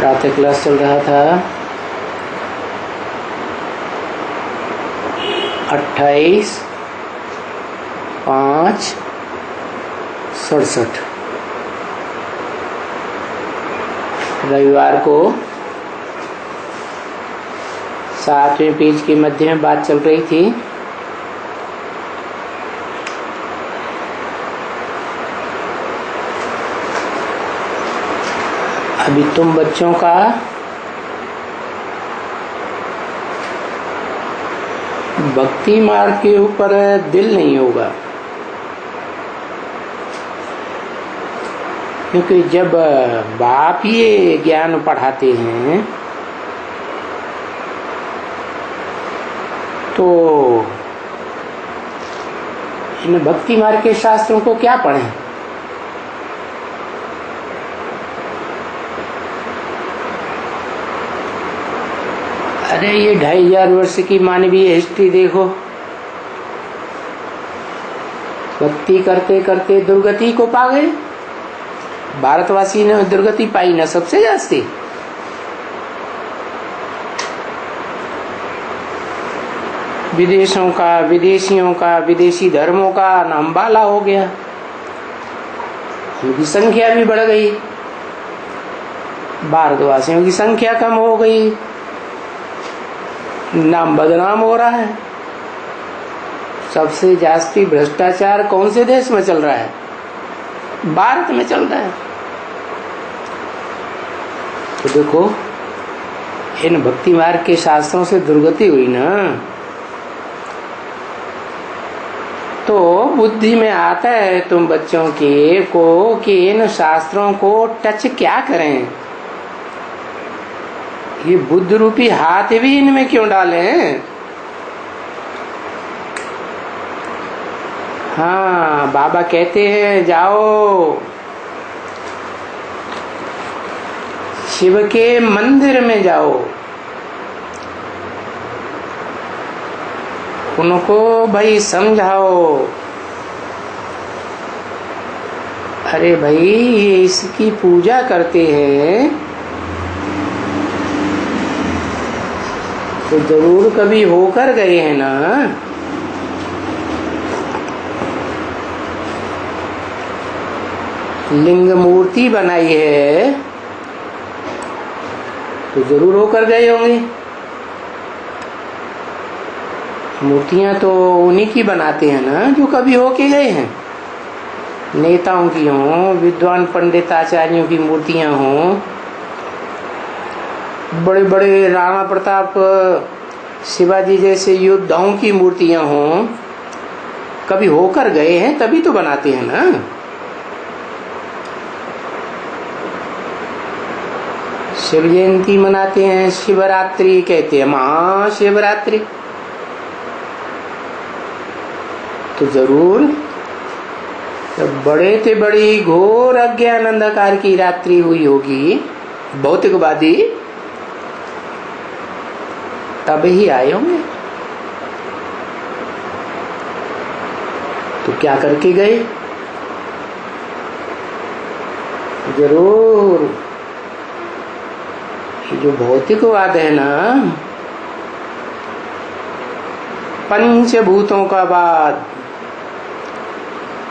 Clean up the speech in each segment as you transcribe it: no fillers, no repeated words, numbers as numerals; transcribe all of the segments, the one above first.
प्रातः क्लास चल रहा था 28/5/67 रविवार को 7वें पेज के मध्य में बात चल रही थी। अभी तुम बच्चों का भक्ति मार्ग के ऊपर दिल नहीं होगा, क्योंकि जब बाप ये ज्ञान पढ़ाते हैं तो इन भक्ति मार्ग के शास्त्रों को क्या पढ़ें। अरे ये 2500 वर्ष की मानवीय हिस्ट्री देखो, भक्ति करते करते दुर्गति को पा गए। भारतवासी ने दुर्गति पाई ना सबसे जास्ती। विदेशों का, विदेशियों का, विदेशी धर्मों का नाम बाला हो गया, उनकी संख्या भी बढ़ गई, भारतवासियों की संख्या कम हो गई, नाम बदनाम हो रहा है। सबसे जास्ती भ्रष्टाचार कौन से देश में चल रहा है? भारत में चल रहा है। तो देखो, इन भक्ति मार्ग के शास्त्रों से दुर्गति हुई ना, तो बुद्धि में आता है तुम बच्चों के को कि इन शास्त्रों को टच क्या करें, ये बुद्ध रूपी हाथ भी इनमें क्यों डालें। हाँ, बाबा कहते हैं जाओ शिव के मंदिर में जाओ, उनको भाई समझाओ। अरे भाई, ये इसकी पूजा करते हैं तो जरूर कभी होकर गए हैं ना। लिंग मूर्ति बनाई है तो जरूर होकर गए होंगे। मूर्तियां तो उन्हीं की बनाते हैं ना जो कभी होके गए हैं। नेताओं की हों, विद्वान पंडित आचार्यों की मूर्तियां हों, बड़े बड़े राणा प्रताप, शिवाजी जैसे योद्धाओं की मूर्तियां हों, कभी होकर गए हैं तभी तो बनाते हैं ना। शिव जयंती मनाते हैं, शिवरात्रि कहते हैं, महाशिवरात्रि। तो जरूर जब बड़े से बड़ी घोर अज्ञान अंधकार की रात्रि हुई होगी, भौतिकवादी तब ही आए होंगे। तो क्या करके गए? जरूर जो भौतिकवाद है ना, पंचभूतों का बाद,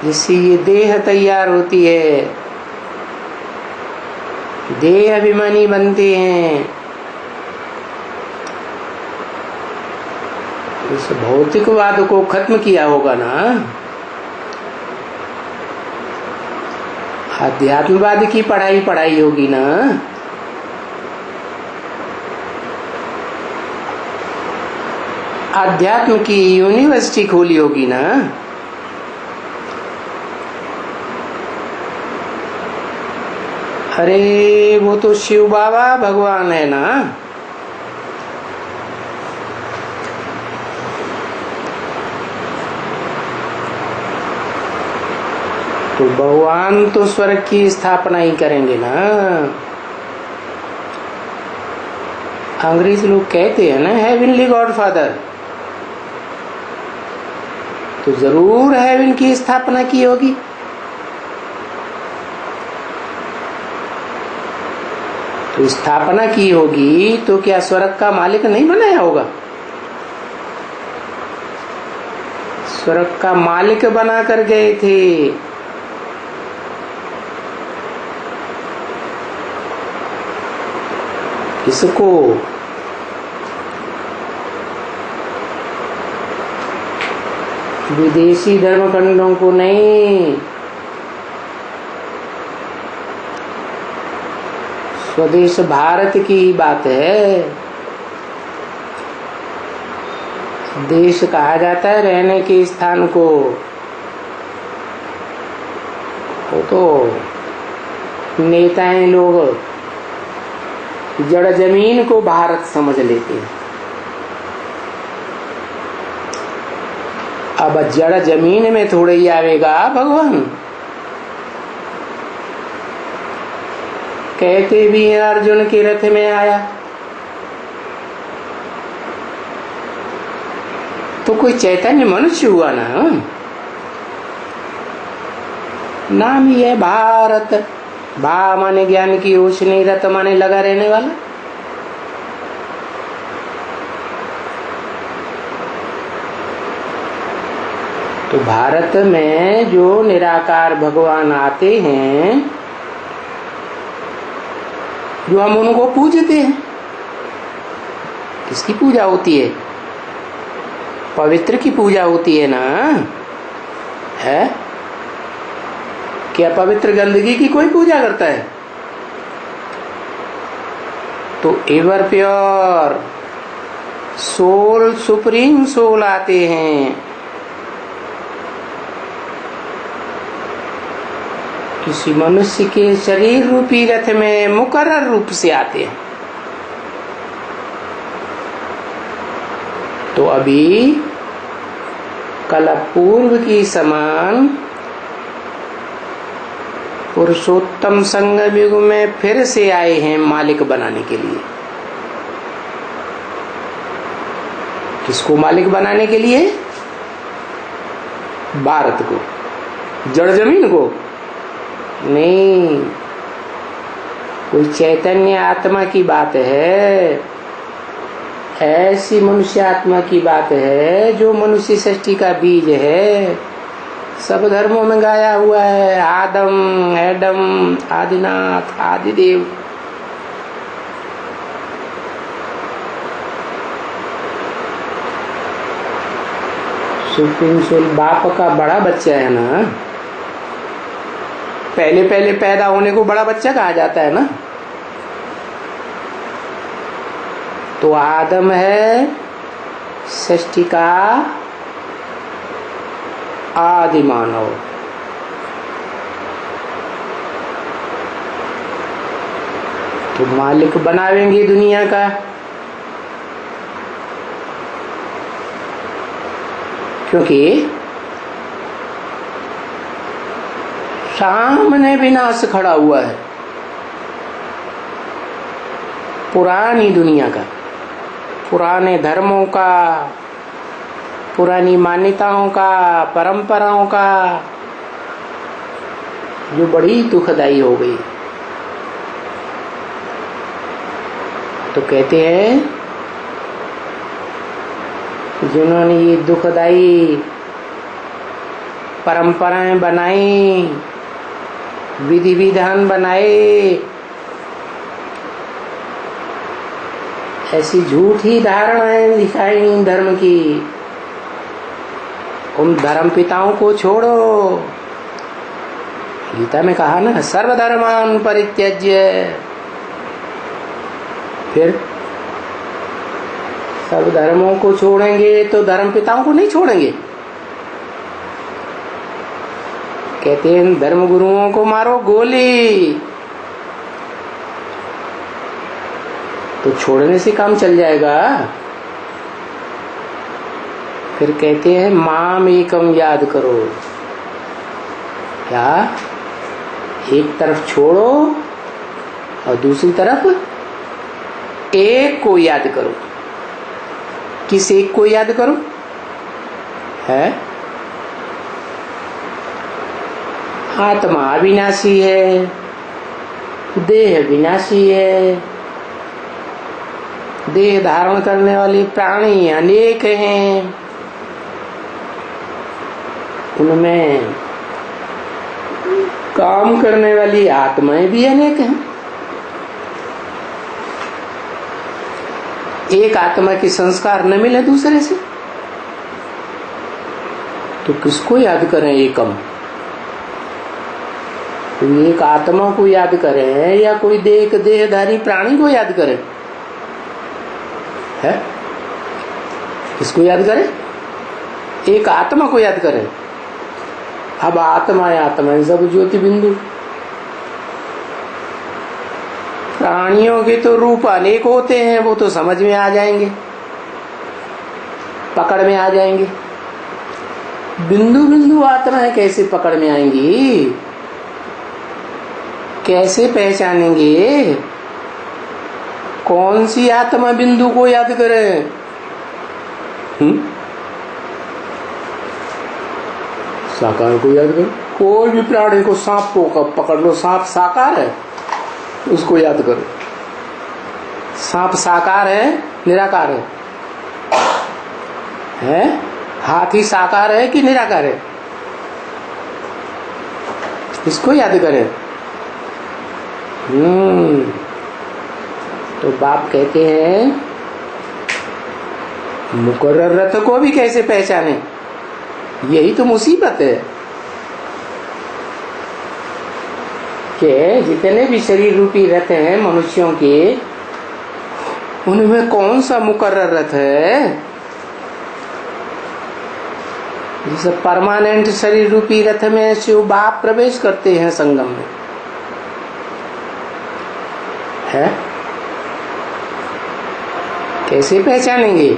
जिससे ये देह तैयार होती है, देह अभिमानी बनते हैं, इस भौतिकवाद को खत्म किया होगा ना। अध्यात्मवाद की पढ़ाई होगी ना। अध्यात्म की यूनिवर्सिटी खोली होगी ना। अरे वो तो शिव बाबा भगवान है ना। तो भगवान तो स्वर्ग की स्थापना ही करेंगे ना। अंग्रेज लोग कहते हैं ना हेवनली गॉडफादर, तो जरूर हेवन की स्थापना की होगी। तो स्थापना की होगी तो क्या स्वर्ग का मालिक नहीं बनाया होगा? स्वर्ग का मालिक बना कर गए थे। किसको? विदेशी धर्मखंडों को नहीं, स्वदेश भारत की ही बात है। देश कहा जाता है रहने के स्थान को, वो तो नेताएं लोग जड़ जमीन को भारत समझ लेते हैं। अब जड़ जमीन में थोड़े ही आवेगा भगवान। कहते भी हैं अर्जुन के रथ में आया, तो कोई चैतन्य मनुष्य हुआ ना। नाम ही है भारत। भा माने ज्ञान की रोशनी, रत माने लगा रहने वाला। तो भारत में जो निराकार भगवान आते हैं, जो हम उनको पूजते हैं, किसकी पूजा होती है? पवित्र की पूजा होती है ना। है क्या पवित्र गंदगी की कोई पूजा करता है? तो ever pure soul, supreme soul आते हैं। किसी मनुष्य के शरीर रूपी रथ में मुकर्रर रूप से आते हैं। तो अभी कल पूर्व की समान पुरुषोत्तम संगम युग में फिर से आए हैं मालिक बनाने के लिए। किसको मालिक बनाने के लिए? भारत को, जड़ जमीन को नहीं। कोई चैतन्य आत्मा की बात है, ऐसी मनुष्य आत्मा की बात है जो मनुष्य सृष्टि का बीज है। सब धर्मों में गाया हुआ है, आदम, एडम, आदिनाथ, आदिदेव। सुप्रीम सोल बाप का बड़ा बच्चा है ना। पहले पहले पैदा होने को बड़ा बच्चा कहा जाता है ना। तो आदम है सृष्टि का आदि मानव। तो मालिक बनावेंगे दुनिया का। क्योंकि सामने विनाश खड़ा हुआ है पुरानी दुनिया का, पुराने धर्मों का, पुरानी मान्यताओं का, परंपराओं का, जो बड़ी दुखदाई हो गई। तो कहते हैं जिन्होंने ये दुखदाई परंपराएं बनाई, विधि विधान बनाए, ऐसी झूठी धारणाएं दिखाई धर्म की, उन धर्म पिताओं को छोड़ो। गीता में कहा ना, सर्वधर्मान परित्यज्य। फिर सब धर्मों को छोड़ेंगे तो धर्म पिताओं को नहीं छोड़ेंगे। कहते हैं धर्म गुरुओं को मारो गोली, तो छोड़ने से काम चल जाएगा। फिर कहते हैं माम एकम याद करो। क्या? एक तरफ छोड़ो और दूसरी तरफ एक को याद करो। किस एक को याद करो? है आत्मा अविनाशी है, देह विनाशी है, देह धारण करने वाले प्राणी अनेक हैं, उनमें काम करने वाली आत्माएं भी अनेक हैं। एक आत्मा के संस्कार न मिले दूसरे से तो किसको याद करें एकम? तो एक आत्मा को याद करें या कोई देहधारी प्राणी को याद करें? है किसको याद करें? एक आत्मा को याद करें। अब आत्मा सब ज्योति बिंदु। प्राणियों के तो रूप अनेक होते हैं, वो तो समझ में आ जाएंगे, पकड़ में आ जाएंगे। बिंदु बिंदु आत्माएं कैसे पकड़ में आएंगी, कैसे पहचानेंगे? कौन सी आत्मा बिंदु को याद करें? साकार को याद करो। कोई भी प्राणी को, सांप को पकड़ लो, सांप साकार है, उसको याद करो। सांप साकार है निराकार है? हाथी साकार है कि निराकार है? इसको याद करें। तो बाप कहते हैं मुकर्रर रथ को भी कैसे पहचाने? यही तो मुसीबत है कि जितने भी शरीर रूपी रथ हैं मनुष्यों के, उनमें कौन सा मुकर्रर रथ है? जैसे परमानेंट शरीर रूपी रथ में शिव बाप प्रवेश करते हैं संगम में, है? कैसे पहचानेंगे?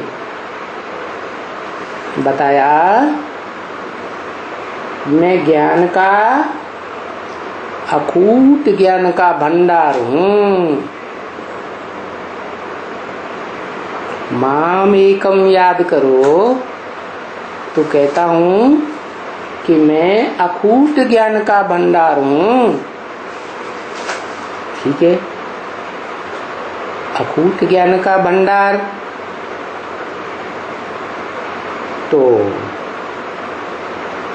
बताया मैं ज्ञान का, अकूट ज्ञान का भंडार हूं। माम एकम याद करो तो कहता हूं कि मैं अकूट ज्ञान का भंडार हूं। ठीक है, अकूट ज्ञान का भंडार तो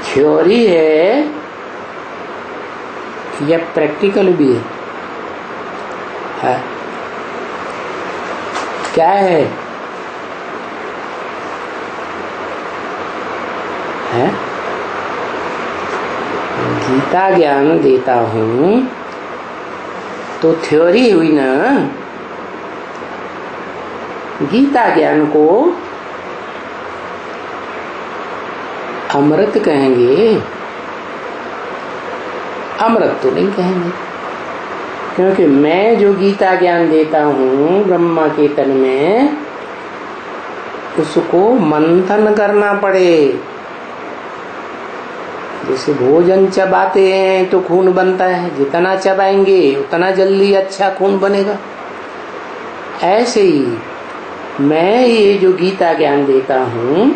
थ्योरी है या प्रैक्टिकल भी है? क्या है? है? गीता ज्ञान देता हूं तो थ्योरी हुई ना। गीता ज्ञान को अमृत कहेंगे? अमृत तो नहीं कहेंगे, क्योंकि मैं जो गीता ज्ञान देता हूँ ब्रह्मा के तन में, उसको मंथन करना पड़े। जैसे भोजन चबाते हैं तो खून बनता है, जितना चबाएंगे उतना जल्दी अच्छा खून बनेगा। ऐसे ही मैं ये जो गीता ज्ञान देता हूँ,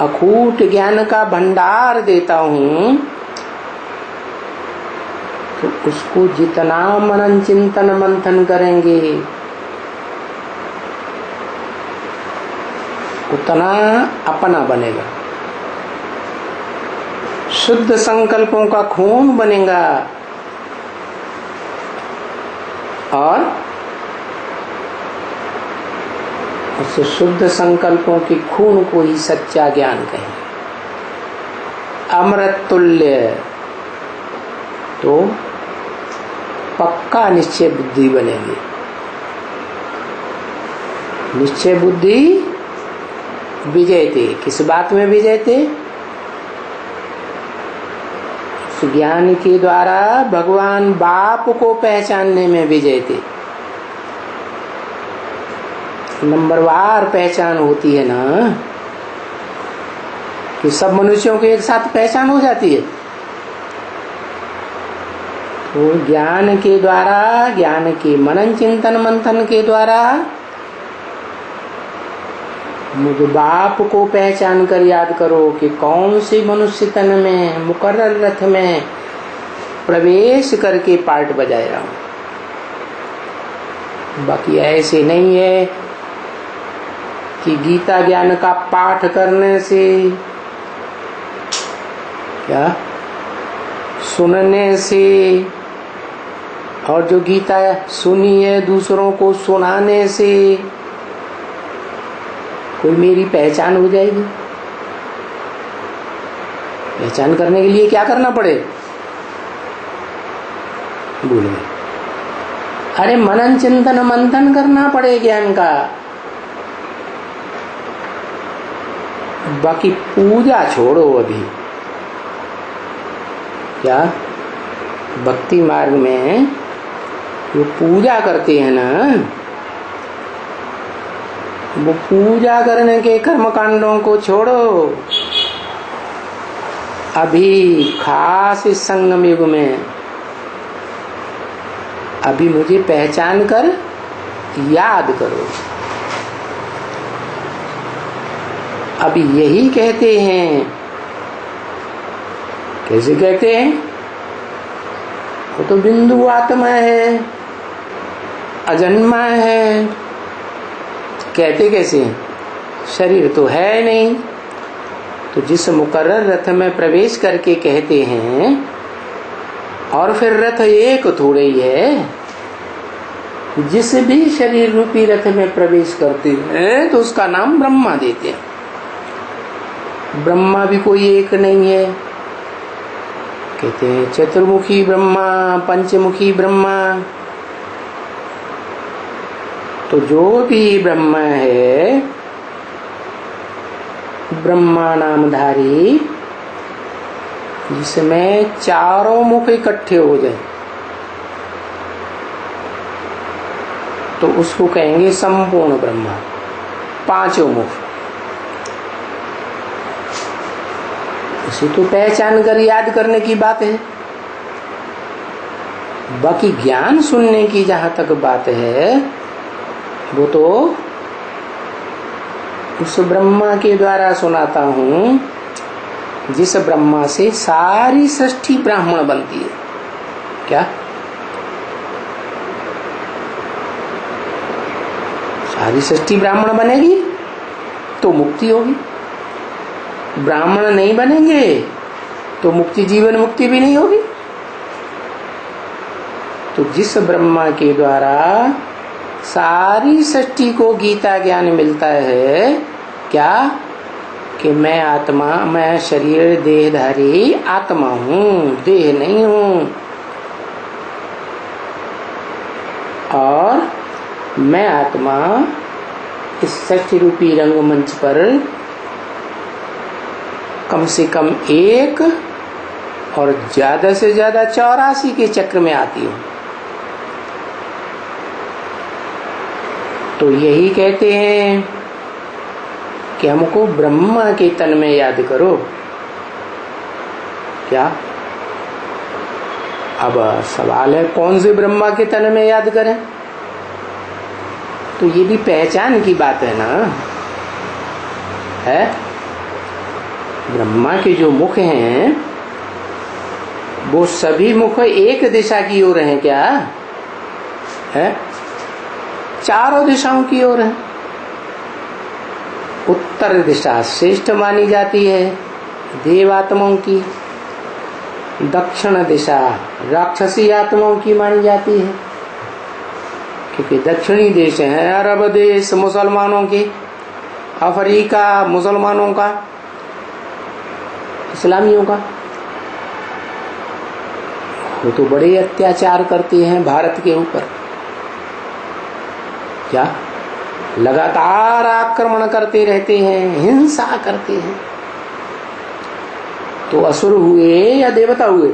अकूट ज्ञान का भंडार देता हूँ, तो उसको जितना मनन चिंतन मंथन करेंगे उतना अपना बनेगा। शुद्ध संकल्पों का खून बनेगा और उस शुद्ध संकल्पों के खून को ही सच्चा ज्ञान कहें। अमृत तुल्य तो पक्का निश्चय बुद्धि बनेगी। निश्चय बुद्धि विजयते, किस बात में विजयते? उस ज्ञान के द्वारा भगवान बाप को पहचानने में विजयते। नंबरवार पहचान होती है ना, कि सब मनुष्यों के एक साथ पहचान हो जाती है। तो ज्ञान के द्वारा, ज्ञान के मनन चिंतन मंथन के द्वारा मुझ बाप को पहचान कर याद करो कि कौन से मनुष्य तन में मुकर्रर रथ में प्रवेश करके पार्ट बजाया हूं। बाकी ऐसे नहीं है कि गीता ज्ञान का पाठ करने से, क्या सुनने से, और जो गीता सुनी है दूसरों को सुनाने से कोई मेरी पहचान हो जाएगी। पहचान करने के लिए क्या करना पड़े? भूल गए। अरे मनन चिंतन मंथन करना पड़े ज्ञान का। बाकी पूजा छोड़ो अभी। क्या भक्ति मार्ग में जो पूजा करते हैं ना, वो पूजा करने के कर्म कांडों को छोड़ो। अभी खास इस संगम युग में अभी मुझे पहचान कर याद करो। अभी यही कहते हैं। कैसे कहते हैं? वो तो बिंदु आत्मा है, अजन्मा है। कहते कैसे हैं? शरीर तो है नहीं। तो जिस मुकर्रर रथ में प्रवेश करके कहते हैं, और फिर रथ एक थोड़े ही है। जिस भी शरीर रूपी रथ में प्रवेश करते हैं तो उसका नाम ब्रह्मा देते हैं। ब्रह्मा भी कोई एक नहीं है। कहते हैं चतुर्मुखी ब्रह्मा, पंचमुखी ब्रह्मा। तो जो भी ब्रह्मा है, ब्रह्मा नामधारी, जिसमें चारों मुख इकट्ठे हो जाए तो उसको कहेंगे संपूर्ण ब्रह्मा। पांचों मुख। इसे तो पहचान कर याद करने की बात है। बाकी ज्ञान सुनने की जहां तक बात है, वो तो उस ब्रह्मा के द्वारा सुनाता हूं जिस ब्रह्मा से सारी सृष्टि ब्राह्मण बनती है। क्या सारी सृष्टि ब्राह्मण बनेगी तो मुक्ति होगी। ब्राह्मण नहीं बनेंगे तो मुक्ति, जीवन मुक्ति भी नहीं होगी। तो जिस ब्रह्मा के द्वारा सारी सृष्टि को गीता ज्ञान मिलता है, क्या कि मैं आत्मा, मैं शरीर देहधारी आत्मा हूं, देह नहीं हूं, और मैं आत्मा इस सृष्टि रूपी रंगमंच पर कम से कम एक और ज्यादा से ज्यादा 84 के चक्र में आती हूं। तो यही कहते हैं कि हमको ब्रह्मा के तन में याद करो। क्या अब सवाल है कौन से ब्रह्मा के तन में याद करें? तो ये भी पहचान की बात है ना, है? ब्रह्मा के जो मुख हैं वो सभी मुख एक दिशा की ओर हैं। क्या है? चारों दिशाओं की ओर है। उत्तर दिशा श्रेष्ठ मानी जाती है देवात्माओं की, दक्षिण दिशा राक्षसी आत्माओं की मानी जाती है, क्योंकि दक्षिणी देश है अरब देश मुसलमानों के, अफ्रीका मुसलमानों का, इस्लामियों का। वो तो बड़े अत्याचार करते हैं भारत के ऊपर। क्या लगातार आक्रमण करते रहते हैं, हिंसा करते हैं। तो असुर हुए या देवता हुए?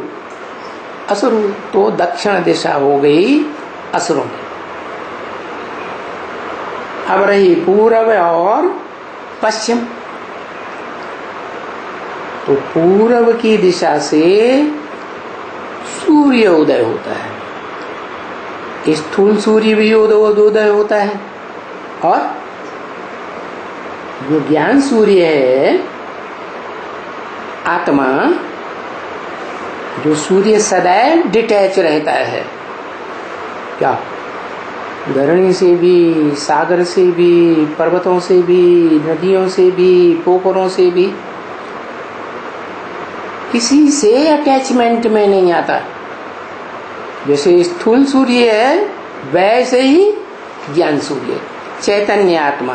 असुर हुए। तो दक्षिण दिशा हो गई असुरों की। अब रही पूर्व और पश्चिम। तो पूर्व की दिशा से सूर्य उदय होता है। स्थूल सूर्य भी उदय होता है, और जो ज्ञान सूर्य है आत्मा, जो सूर्य सदैव डिटैच रहता है। क्या धरणी से भी, सागर से भी, पर्वतों से भी, नदियों से भी, पोखरों से भी किसी से अटैचमेंट में नहीं आता। जैसे स्थूल सूर्य है वैसे ही ज्ञान सूर्य, चैतन्य आत्मा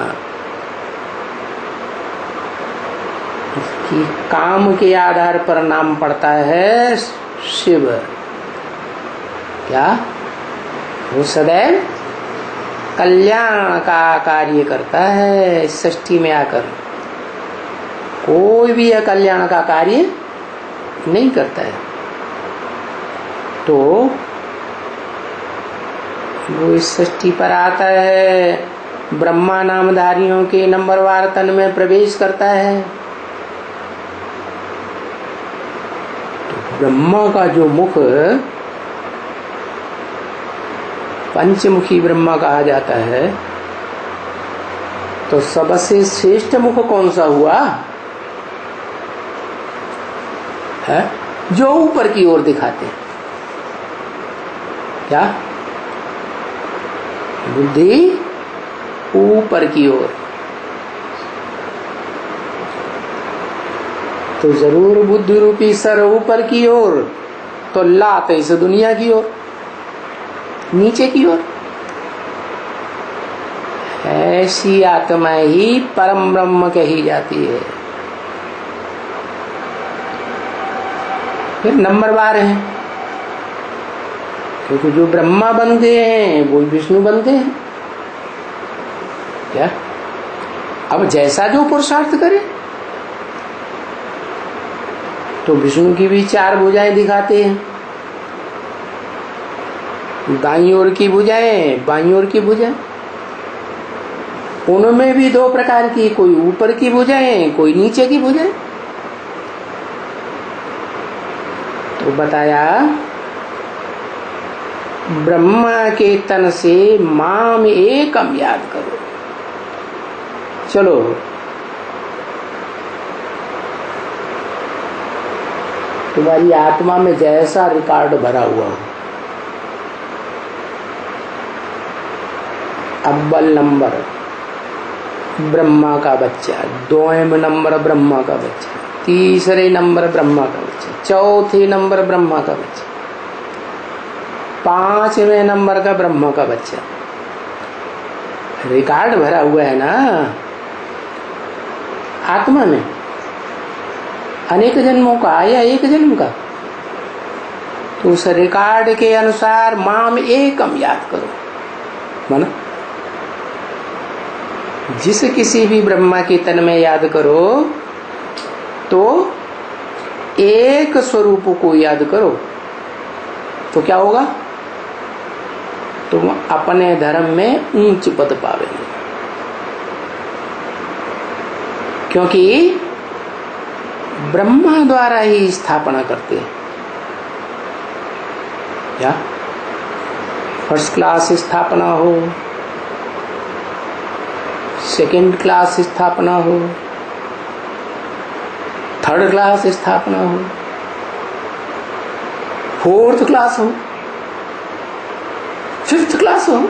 कि काम के आधार पर नाम पड़ता है शिव। क्या? वो सदैव कल्याण का कार्य करता है। षष्ठी में आकर कोई भी अकल्याण का कार्य नहीं करता है। तो वो इस षष्ठी पर आता है, ब्रह्मा नामधारियों के नंबरवार तन में प्रवेश करता है। तो ब्रह्मा का जो मुख पंचमुखी ब्रह्मा कहा जाता है, तो सबसे श्रेष्ठ मुख कौन सा हुआ है? जो ऊपर की ओर दिखाते। क्या? बुद्धि ऊपर की ओर। तो जरूर बुद्धि रूपी सर ऊपर की ओर, तो लात इस दुनिया की ओर, नीचे की ओर। ऐसी आत्मा ही परम ब्रह्म कही जाती है। फिर नंबरवार है, क्योंकि जो ब्रह्मा बनते हैं वो विष्णु बनते हैं। क्या? अब जैसा जो पुरुषार्थ करे, तो विष्णु की भी 4 भुजाएं दिखाते हैं। दाईं ओर की भुजाएं, बाईं ओर की भुजाएं, उनमें भी 2 प्रकार की, कोई ऊपर की भुजाएं, कोई नीचे की भुजाएं। तो बताया ब्रह्मा के तन से माम एकम याद करो। चलो तुम्हारी आत्मा में जैसा रिकॉर्ड भरा हुआ हो, अव्वल नंबर ब्रह्मा का बच्चा, 2वें नंबर ब्रह्मा का बच्चा, 3रे नंबर ब्रह्मा का बच्चा, 4थे नंबर ब्रह्मा का बच्चा, 5वें नंबर का ब्रह्मा का बच्चा। रिकॉर्ड भरा हुआ है ना आत्मा में, अनेक जन्मों का या एक जन्म का। तो उस रिकॉर्ड के अनुसार माम एकम याद करो। माना जिस किसी भी ब्रह्मा के तन में याद करो, तो एक स्वरूप को याद करो, तो क्या होगा? तुम अपने धर्म में ऊंच पद पावेंगे। क्योंकि ब्रह्मा द्वारा ही स्थापना करते हैं। क्या? फर्स्ट क्लास स्थापना हो, सेकंड क्लास स्थापना हो, थर्ड क्लास स्थापना हो, फोर्थ क्लास हो, फिफ्थ क्लास हो।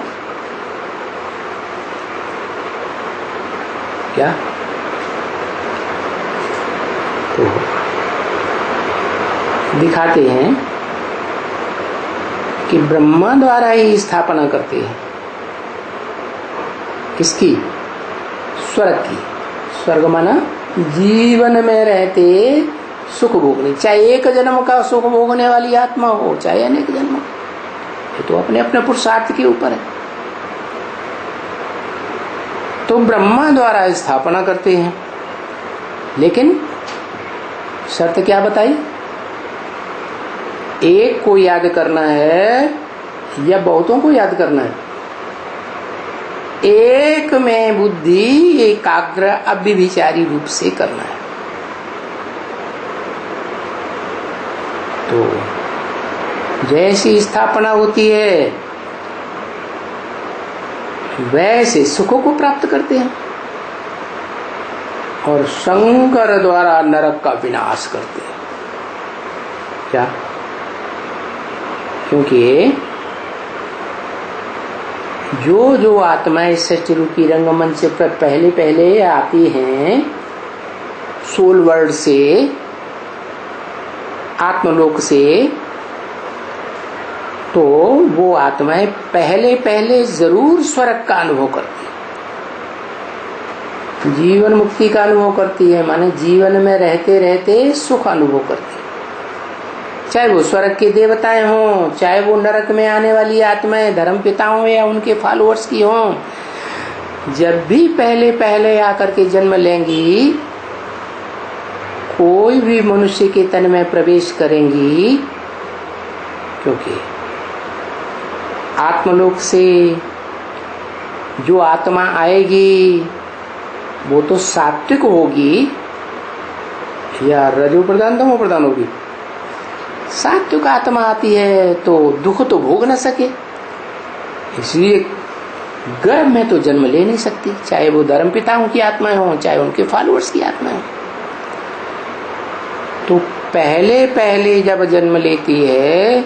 क्या? तो दिखाते हैं कि ब्रह्मा द्वारा ही स्थापना करते हैं। किसकी? स्वर्ग की। स्वर्ग माना जीवन में रहते सुख भोगने, चाहे एक जन्म का सुख भोगने वाली आत्मा हो, चाहे अनेक जन्म, ये तो अपने अपने पुरुषार्थ के ऊपर है। तो ब्रह्मा द्वारा स्थापना करते हैं, लेकिन शर्त क्या बताई? एक को याद करना है या बहुतों को याद करना है? एक में बुद्धि एकाग्र अव्यभिचारी रूप से करना है। तो जैसी स्थापना होती है वैसे सुखों को प्राप्त करते हैं, और शंकर द्वारा नरक का विनाश करते हैं। क्या? क्योंकि जो जो आत्माएं सृष्टि रूपी रंगमंच पर पहले पहले आती हैं सोल वर्ल्ड से, आत्मलोक से, तो वो आत्माएं पहले पहले जरूर स्वर्ग का अनुभव करती है, जीवन मुक्ति का अनुभव करती है, माने जीवन में रहते रहते सुख अनुभव करती है। चाहे वो स्वर्ग के देवताएं हों, चाहे वो नरक में आने वाली आत्माएं धर्म पिताओं या उनके फॉलोअर्स की हों, जब भी पहले पहले आकर के जन्म लेंगी, कोई भी मनुष्य के तन में प्रवेश करेंगी, क्योंकि आत्मलोक से जो आत्मा आएगी वो तो सात्विक होगी या रजो प्रधान तमो प्रधान होगी। सात्विक आत्मा आती है तो दुख तो भोग न सके, इसलिए गर्भ में तो जन्म ले नहीं सकती, चाहे वो धर्म पिताओं की आत्माएं हों, चाहे उनके फॉलोअर्स की आत्माएं। तो पहले पहले जब जन्म लेती है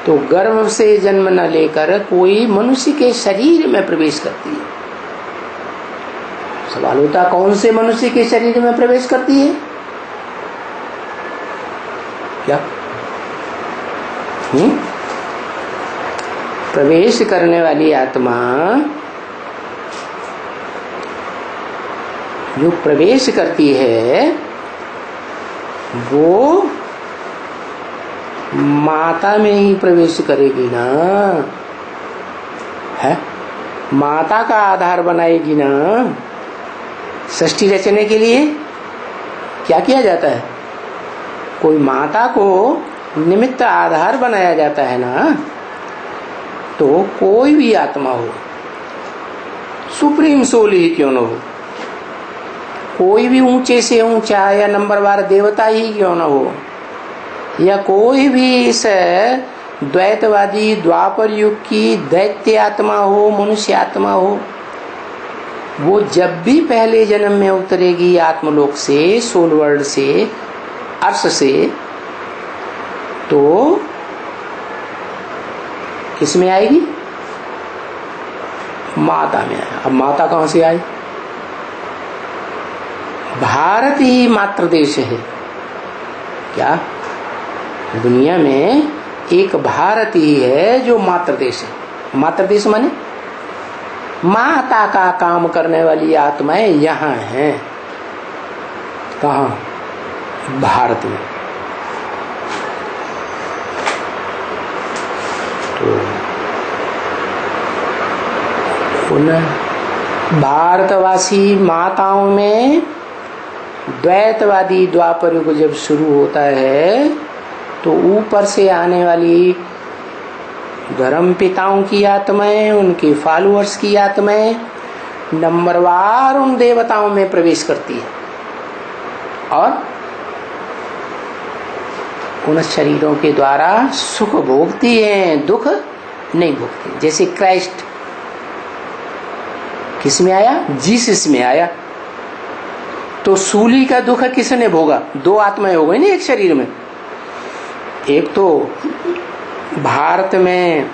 तो गर्भ से जन्म न लेकर कोई मनुष्य के शरीर में प्रवेश करती है। सवाल होता कौन से मनुष्य के शरीर में प्रवेश करती है? क्या प्रवेश करने वाली आत्मा, जो प्रवेश करती है वो माता में ही प्रवेश करेगी ना, है माता का आधार बनाएगी ना। सृष्टि रचने के लिए क्या किया जाता है? कोई माता को निमित्त आधार बनाया जाता है ना। तो कोई भी आत्मा हो, सुप्रीम सोल ही क्यों न हो, कोई भी ऊंचे से ऊंचा या नंबरवार देवता ही क्यों न हो, या कोई भी इस द्वैतवादी द्वापर युग की दैत्य आत्मा हो, मनुष्य आत्मा हो, वो जब भी पहले जन्म में उतरेगी आत्मलोक से, सोल वर्ल्ड से, अर्श से, तो किस में आएगी? माता में आएगी। अब माता कहां से आई? भारत ही मातृ देश है। क्या दुनिया में एक भारत ही है जो मातृ देश है। मातृ देश माने माता का काम करने वाली आत्माएं यहां हैं। कहां? भारत में। तो भारतवासी माताओं में द्वैतवादी द्वापर युग जब शुरू होता है तो ऊपर से आने वाली धर्म पिताओं की आत्माएं, उनके फॉलोअर्स की आत्माएं नंबरवार उन देवताओं में प्रवेश करती है और उन शरीरों के द्वारा सुख भोगती हैं, दुख नहीं भोगती। जैसे क्राइस्ट किस में आया? जीसस में आया। तो सूली का दुख किसने भोगा? दो आत्माएं हो गई ना एक शरीर में। एक तो भारत में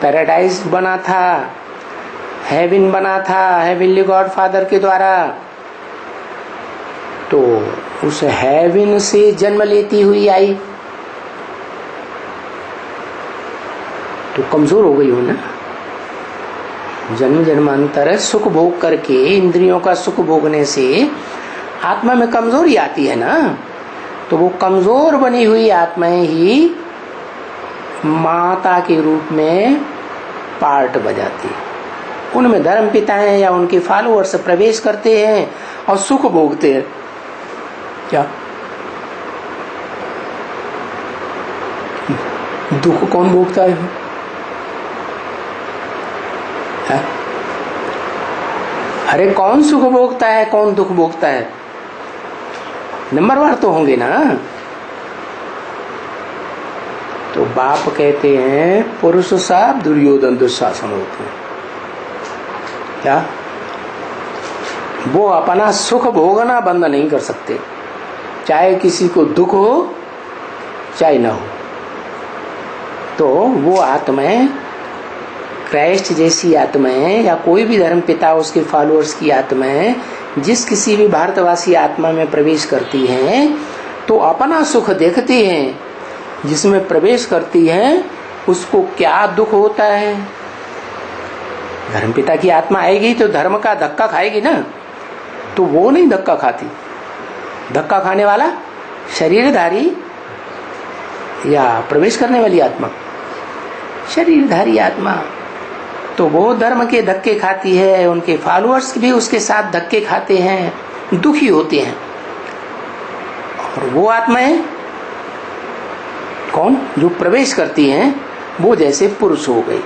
पैराडाइज बना था, हेवन बना था हेवनली गॉड फादर के द्वारा, तो उस हेवन से जन्म लेती हुई आई तो कमजोर हो गई हो ना। जन्म जन्मांतर सुख भोग करके, इंद्रियों का सुख भोगने से आत्मा में कमजोरी आती है ना। तो वो कमजोर बनी हुई आत्माएं ही माता के रूप में पार्ट बजाती है। उनमें धर्म पिताएं या उनके फॉलोअर्स प्रवेश करते हैं और सुख भोगते हैं। क्या दुख कौन भोगता है? अरे कौन सुख भोगता है, कौन दुख भोगता है? नंबरवार तो होंगे ना। तो बाप कहते हैं पुरुष साहब दुर्योधन दुशासन होते हैं। क्या वो अपना सुख भोगना बंद नहीं कर सकते, चाहे किसी को दुख हो चाहे ना हो। तो वो आत्माएं क्राइस्ट जैसी आत्माएं या कोई भी धर्म पिता उसके फॉलोअर्स की आत्माएं जिस किसी भी भारतवासी आत्मा में प्रवेश करती हैं तो अपना सुख देखती हैं, जिसमें प्रवेश करती हैं उसको क्या दुख होता है। धर्मपिता की आत्मा आएगी तो धर्म का धक्का खाएगी ना, तो वो नहीं धक्का खाती। धक्का खाने वाला शरीरधारी या प्रवेश करने वाली आत्मा, शरीरधारी आत्मा, तो वो धर्म के धक्के खाती है, उनके फॉलोअर्स भी उसके साथ धक्के खाते हैं, दुखी होते हैं। और वो आत्माएं कौन जो प्रवेश करती हैं, वो जैसे पुरुष हो गई।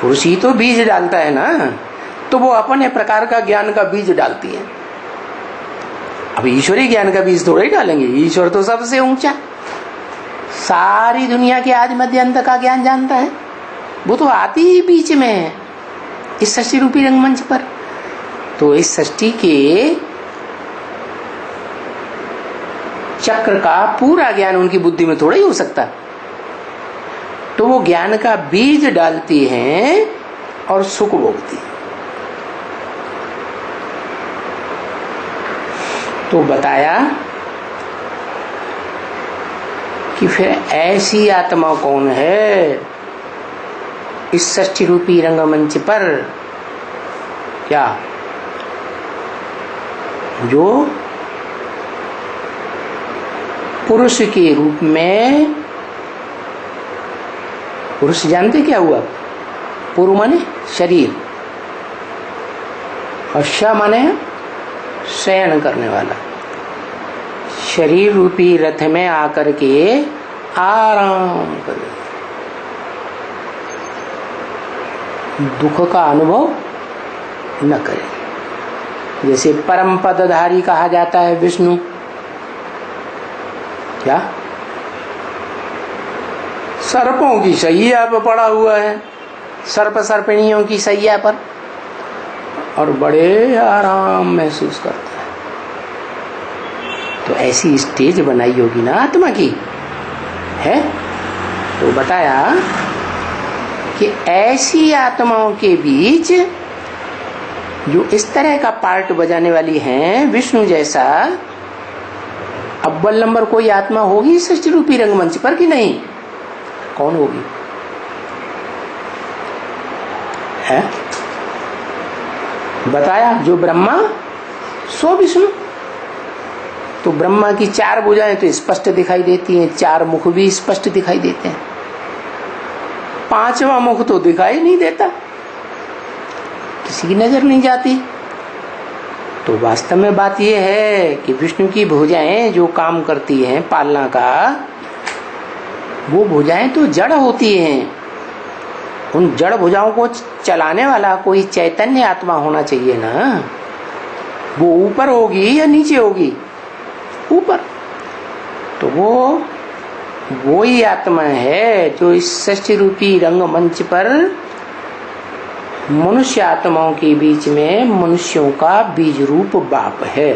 पुरुष ही तो बीज डालता है ना, तो वो अपने प्रकार का ज्ञान का बीज डालती है। अब ईश्वरी ज्ञान का बीज थोड़ा ही डालेंगे, ईश्वर तो सबसे ऊंचा, सारी दुनिया के आदि मध्य अंत का ज्ञान जानता है, वो तो आती ही बीच में है इस सृष्टि रूपी रंगमंच पर। तो इस सृष्टि के चक्र का पूरा ज्ञान उनकी बुद्धि में थोड़ा ही हो सकता, तो वो ज्ञान का बीज डालती हैं और सुख भोगती है। तो बताया कि फिर ऐसी आत्मा कौन है इस सृष्टि रूपी रंगमंच पर, क्या जो पुरुष के रूप में, पुरुष जानते क्या हुआ, पुरु माने शरीर और श माने शयन करने वाला, शरीर रूपी रथ में आकर के आराम करे, दुख का अनुभव न करे। जैसे परम पदधारी कहा जाता है विष्णु, क्या सर्पों की शैया पर पड़ा हुआ है, सर्प सर्पिणियों की शैया पर, और बड़े आराम महसूस करता है। तो ऐसी स्टेज बनाई होगी ना आत्मा की, है। तो बताया कि ऐसी आत्माओं के बीच जो इस तरह का पार्ट बजाने वाली हैं, विष्णु जैसा अव्वल नंबर कोई आत्मा होगी सृष्टि रूपी रंगमंच पर कि नहीं? कौन होगी? है बताया जो ब्रह्मा सो विष्णु। तो ब्रह्मा की चार भुजाएं तो स्पष्ट दिखाई देती हैं, चार मुख भी स्पष्ट दिखाई देते हैं, पांचवा मुख तो दिखाई नहीं देता, किसी की नजर नहीं जाती। तो वास्तव में बात यह है कि विष्णु की भुजाएं जो काम करती हैं पालना का, वो भुजाएं तो जड़ होती हैं। उन जड़ भुजाओं को चलाने वाला कोई चैतन्य आत्मा होना चाहिए ना। वो ऊपर होगी या नीचे होगी? ऊपर। तो वो ही आत्मा है जो इस सृष्टि रूपी रंगमंच पर मनुष्य आत्माओं के बीच में मनुष्यों का बीज रूप बाप है।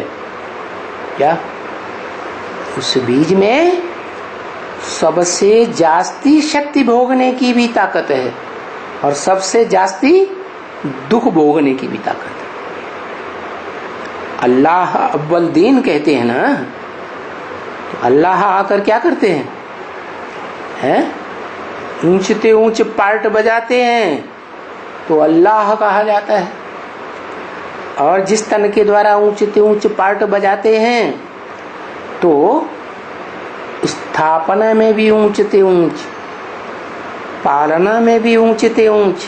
क्या उस बीज में सबसे जास्ती शक्ति भोगने की भी ताकत है और सबसे जास्ती दुख भोगने की भी ताकत है। अल्लाह अव्वल दीन कहते हैं ना, तो अल्लाह आकर क्या करते हैं? ऊंचते ऊंच पार्ट बजाते हैं तो अल्लाह कहा जाता है। और जिस तन के द्वारा ऊंचते ऊंच पार्ट बजाते हैं तो स्थापना में भी ऊंचते ऊंच, पालना में भी ऊंचते ऊंच,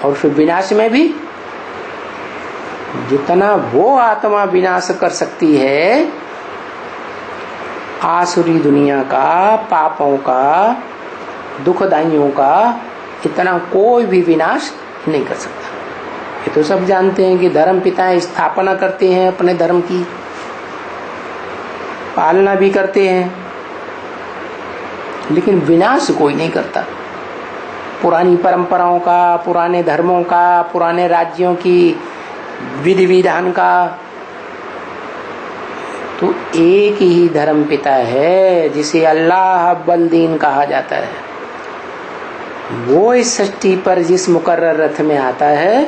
और फिर विनाश में भी। जितना वो आत्मा विनाश कर सकती है आसुरी दुनिया का, पापों का, दुखदाइयों का, इतना कोई भी विनाश नहीं कर सकता। ये तो सब जानते हैं कि धर्म पिताएं स्थापना करते हैं अपने धर्म की, पालना भी करते हैं, लेकिन विनाश कोई नहीं करता। पुरानी परंपराओं का, पुराने धर्मों का, पुराने राज्यों की विधि विधान का। तो एक ही धर्म पिता है जिसे अल्लाह अव्वल दीन कहा जाता है। वो इस सृष्टि पर जिस मुकर्रर रथ में आता है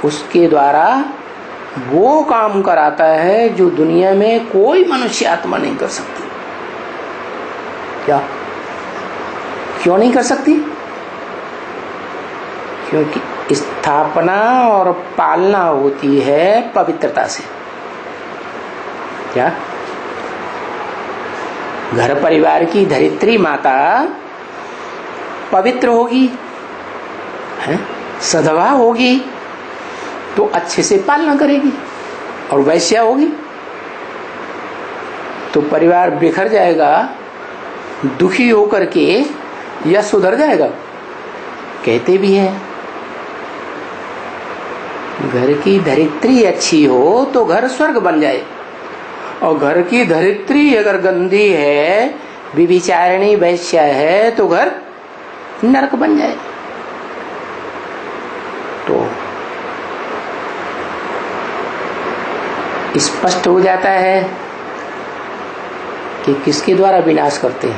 उसके द्वारा वो काम कराता है जो दुनिया में कोई मनुष्य आत्मा नहीं कर सकती। क्या? क्यों नहीं कर सकती? क्योंकि स्थापना और पालना होती है पवित्रता से। क्या? घर परिवार की धरित्री माता पवित्र होगी, है? सधवा होगी तो अच्छे से पालना करेगी, और वैश्या होगी तो परिवार बिखर जाएगा, दुखी होकर के या सुधर जाएगा। कहते भी हैं घर की धरित्री अच्छी हो तो घर स्वर्ग बन जाए, और घर की धरित्री अगर गंदी है, विभिचारिणी वैश्या है, तो घर नरक बन जाए। तो स्पष्ट हो जाता है कि किसके द्वारा विनाश करते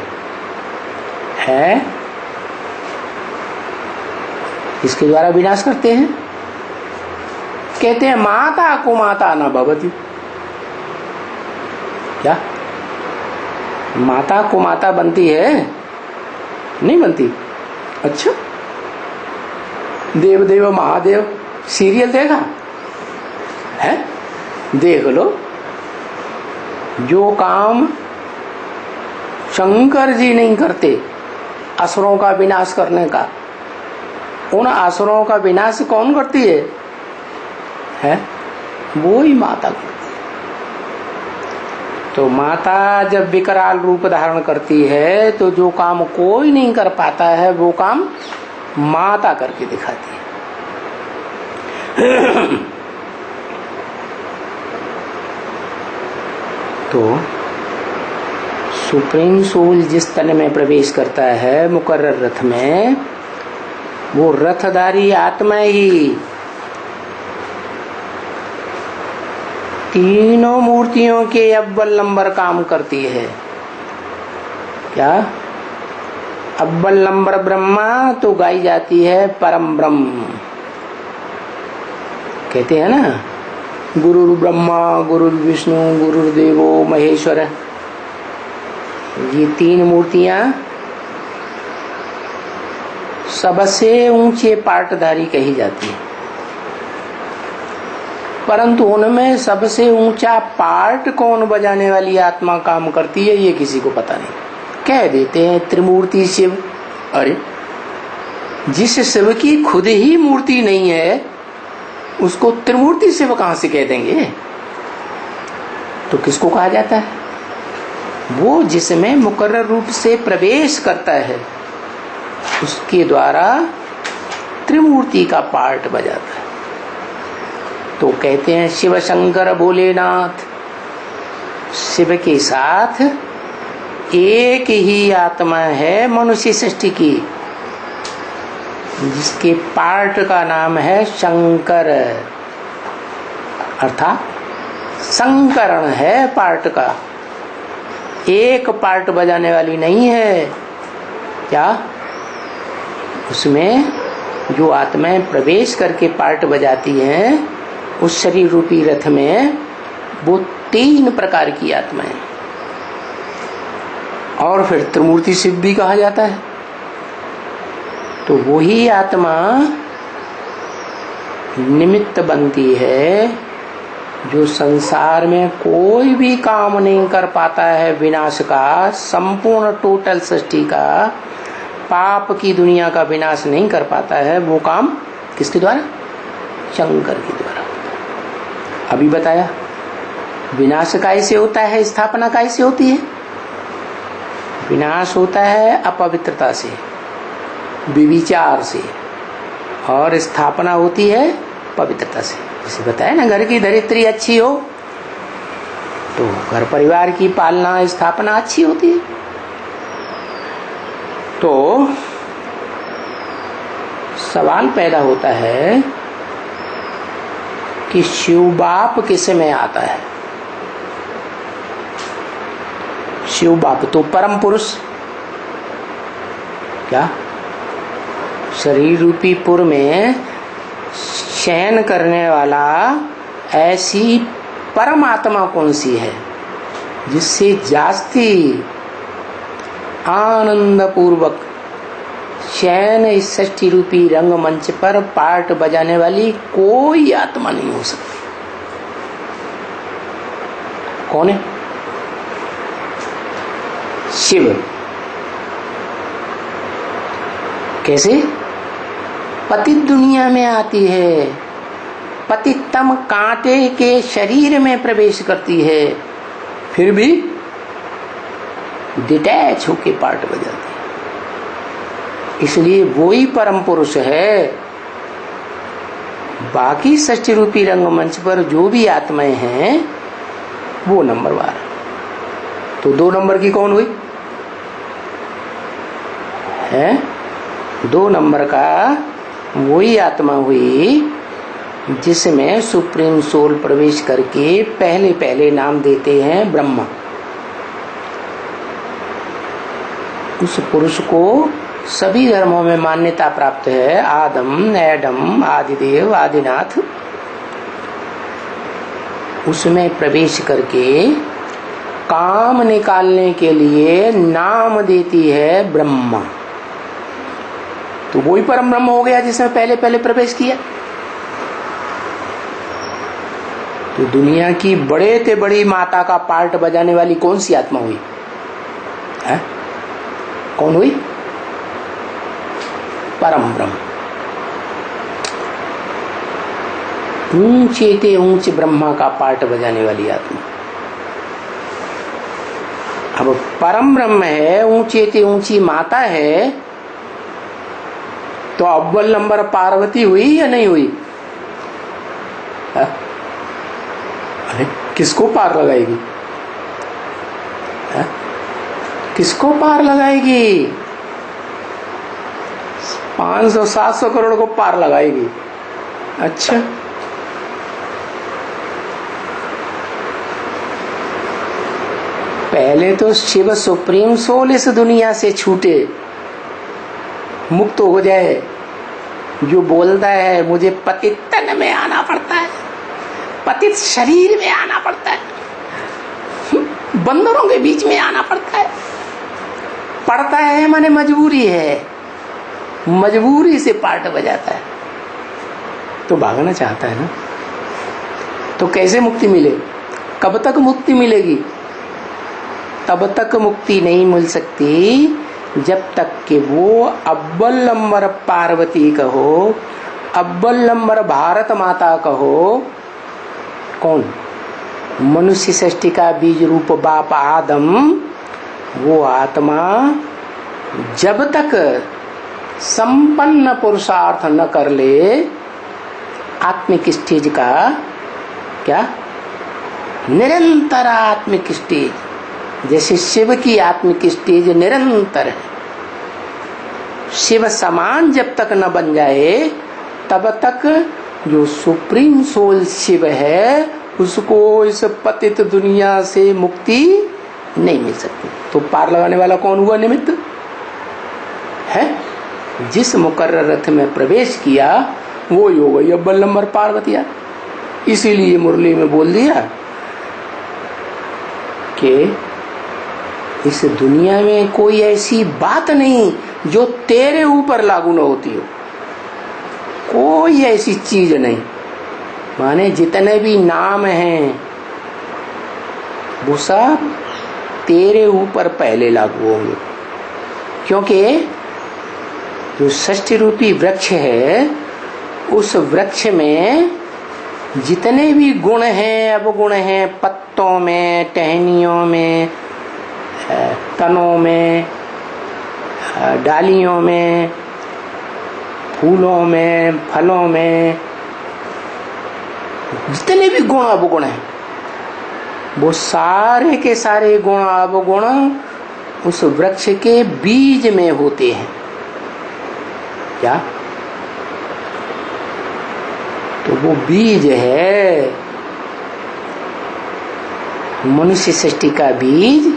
हैं? किसके द्वारा विनाश करते हैं? कहते हैं माता को माता न भवति। क्या माता को माता बनती है? नहीं बनती। अच्छा, देव देव महादेव सीरियल देखा है? देख लो, जो काम शंकर जी नहीं करते असुरों का विनाश करने का, उन असुरों का विनाश कौन करती है? वो ही माता करती है। तो माता जब विकराल रूप धारण करती है तो जो काम कोई नहीं कर पाता है वो काम माता करके दिखाती है। तो सुप्रीम सोल जिस तन में प्रवेश करता है मुकर्रर रथ में, वो रथधारी आत्मा ही तीनों मूर्तियों के अव्वल नंबर काम करती है। क्या? अव्वल नंबर ब्रह्मा तो गाई जाती है परम ब्रह्म। कहते हैं ना, गुरु ब्रह्मा गुरु विष्णु गुरुदेवो महेश्वर। ये तीन मूर्तियां सबसे ऊंचे पाटधारी कही जाती है, परंतु उनमें सबसे ऊंचा पार्ट कौन बजाने वाली आत्मा काम करती है ये किसी को पता नहीं। कह देते हैं त्रिमूर्ति शिव। अरे जिस शिव की खुद ही मूर्ति नहीं है उसको त्रिमूर्ति शिव कहां से कह देंगे? तो किसको कहा जाता है? वो जिसमें मुकर्रर रूप से प्रवेश करता है उसके द्वारा त्रिमूर्ति का पार्ट बजाता है। तो कहते हैं शिव शंकर भोलेनाथ। शिव के साथ एक ही आत्मा है मनुष्य सृष्टि की, जिसके पार्ट का नाम है शंकर, अर्थात संकरण है पार्ट का। एक पार्ट बजाने वाली नहीं है। क्या? उसमें जो आत्माएं प्रवेश करके पार्ट बजाती हैं उस शरीर रूपी रथ में, वो तीन प्रकार की आत्माएं, और फिर त्रिमूर्ति शिव भी कहा जाता है। तो वही आत्मा निमित्त बनती है जो संसार में कोई भी काम नहीं कर पाता है विनाश का, संपूर्ण टोटल सृष्टि का, पाप की दुनिया का विनाश नहीं कर पाता है। वो काम किसके द्वारा? शंकर के द्वारा। अभी बताया विनाश कैसे होता है, स्थापना कैसे होती है? विनाश होता है अपवित्रता से, विविचार से, और स्थापना होती है पवित्रता से। जैसे बताया ना, घर की धरित्री अच्छी हो तो घर परिवार की पालना स्थापना अच्छी होती है। तो सवाल पैदा होता है कि शिव बाप किस में आता है? शिव बाप तो परम पुरुष। क्या? शरीर रूपी पुर में शयन करने वाला ऐसी परमात्मा कौन सी है जिससे जास्ती आनंद पूर्वक शयन इस षष्ठी रूपी रंगमंच पर पार्ट बजाने वाली कोई आत्मा नहीं हो सकती। कौन है? शिव। कैसे? पतित दुनिया में आती है, पतितम कांटे के शरीर में प्रवेश करती है, फिर भी डिटैच होके पार्ट बजाती है। इसलिए वो ही परम पुरुष है। बाकी षष्ठी रूपी रंगमंच पर जो भी आत्माएं हैं वो नंबरवार। तो 2 नंबर की कौन हुई है? 2 नंबर का वही आत्मा हुई जिसमें सुप्रीम सोल प्रवेश करके पहले पहले नाम देते हैं ब्रह्मा। उस पुरुष को सभी धर्मों में मान्यता प्राप्त है। आदम, एडम, आदिदेव, आदिनाथ। उसमें प्रवेश करके काम निकालने के लिए नाम देती है ब्रह्मा। तो वही परम ब्रह्म हो गया जिसने पहले पहले प्रवेश किया। तो दुनिया की बड़े से बड़ी माता का पार्ट बजाने वाली कौन सी आत्मा हुई है? कौन हुई? परम ब्रह्म। ऊंचे ते ऊंच ब्रह्मा का पार्ट बजाने वाली आत्मा। अब परम ब्रह्म है, ऊंचे ते ऊंची माता है, तो अव्वल नंबर पार्वती हुई या नहीं हुई? अरे किसको पार लगाएगी? किसको पार लगाएगी? 500-700 करोड़ को पार लगाएगी। अच्छा, पहले तो शिव सुप्रीम सोल इस दुनिया से छूटे, मुक्त हो जाए। जो बोलता है मुझे पतित तन में आना पड़ता है, पतित शरीर में आना पड़ता है, बंदरों के बीच में आना पड़ता है माने मजबूरी है, मजबूरी से पार्ट बजाता है। तो भागना चाहता है ना, तो कैसे मुक्ति मिले? कब तक मुक्ति मिलेगी? तब तक मुक्ति नहीं मिल सकती जब तक कि वो अव्वल नंबर पार्वती कहो, अव्वल नंबर भारत माता कहो। कौन? मनुष्य सृष्टि का बीज रूप बाप आदम, वो आत्मा जब तक संपन्न पुरुषार्थ न कर ले, आत्मिक स्टेज का क्या? निरंतर आत्मिक स्टेज, जैसे शिव की आत्मिक स्टेज निरंतर है। शिव समान जब तक न बन जाए तब तक जो सुप्रीम सोल शिव है उसको इस पतित दुनिया से मुक्ति नहीं मिल सकती। तो पार लगाने वाला कौन हुआ? निमित्त है। जिस मुकर्रर रथ में प्रवेश किया वो ही हो गई अव्वल नंबर पार्वतिया। इसीलिए मुरली में बोल दिया कि इस दुनिया में कोई ऐसी बात नहीं जो तेरे ऊपर लागू न होती हो। कोई ऐसी चीज नहीं, माने जितने भी नाम हैं वो सब तेरे ऊपर पहले लागू होंगे। क्योंकि जो षष्ठी रूपी वृक्ष है उस वृक्ष में जितने भी गुण हैं, अवगुण हैं, पत्तों में, टहनियों में, तनों में, डालियों में, फूलों में, फलों में, जितने भी गुण अवगुण हैं वो सारे के सारे गुण अवगुण उस वृक्ष के बीज में होते हैं। क्या? तो वो बीज है मनुष्य सृष्टि का बीज,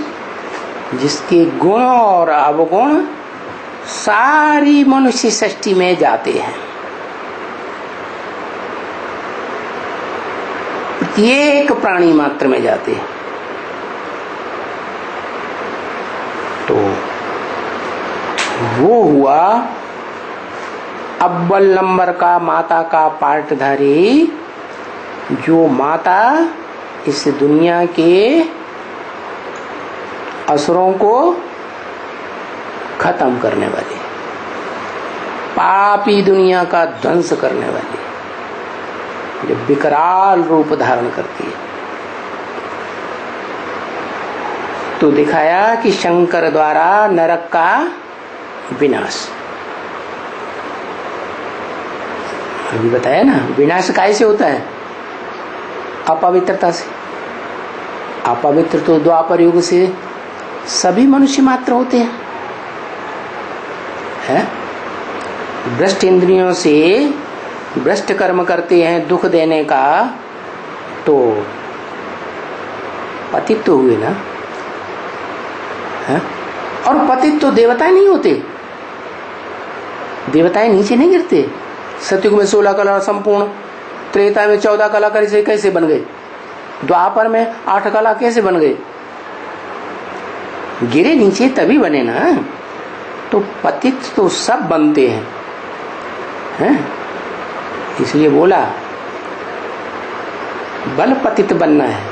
जिसके गुण और अवगुण सारी मनुष्य सृष्टि में जाते हैं। प्रत्येक प्राणी मात्र में जाते हैं। तो वो हुआ अव्वल नंबर का माता का पार्टधारी, जो माता इस दुनिया के असुरों को खत्म करने वाली, पापी दुनिया का ध्वंस करने वाली, जो विकराल रूप धारण करती है। तो दिखाया कि शंकर द्वारा नरक का विनाश। अभी बताया ना, विनाश कैसे होता है? अपवित्रता से। अपवित्र तो द्वापर युग से सभी मनुष्य मात्र होते हैं। भ्रष्ट इंद्रियों से भ्रष्ट कर्म करते हैं दुख देने का, तो पतित तो हुए ना। है? और पतित तो देवता नहीं होते, देवताएं नीचे नहीं गिरते। सतयुग में 16 कला संपूर्ण, त्रेता में 14 कला कैसे बन गए, द्वापर में 8 कला कैसे बन गए? गिरे नीचे तभी बने ना। तो पतित तो सब बनते हैं, इसलिए बोला बल पतित बनना है।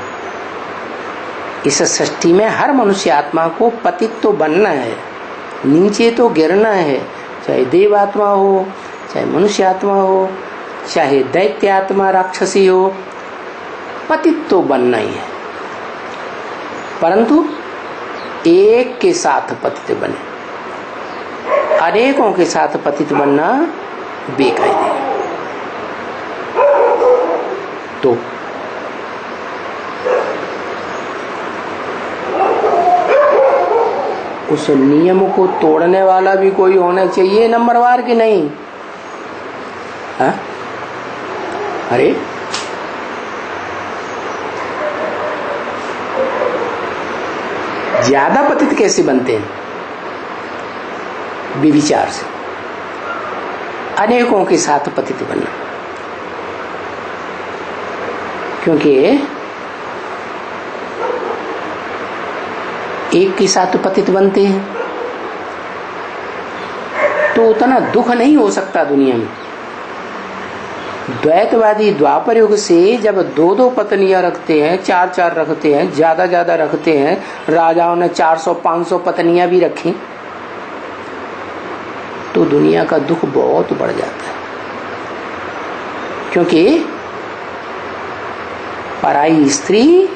इस सृष्टि में हर मनुष्य आत्मा को पतित तो बनना है, नीचे तो गिरना है। चाहे देव आत्मा हो, चाहे मनुष्य आत्मा हो, चाहे दैत्य आत्मा राक्षसी हो, पतित तो बनना ही है। परंतु एक के साथ पतित बने, अनेकों के साथ पतित बनना बेकायदे। तो उस नियम को तोड़ने वाला भी कोई होना चाहिए नंबरवार की नहीं। हा? अरे ज्यादा पतित कैसे बनते हैं? विचार से। अनेकों के साथ पतित बनना, क्योंकि एक के साथ पतित बनते हैं तो उतना दुख नहीं हो सकता दुनिया में। द्वैतवादी द्वापर युग से जब 2-2 पत्नियां रखते हैं, 4-4 रखते हैं, ज्यादा रखते हैं, राजाओं ने 400-500 पत्नियां भी रखी, तो दुनिया का दुख बहुत बढ़ जाता है। क्योंकि पराई स्त्री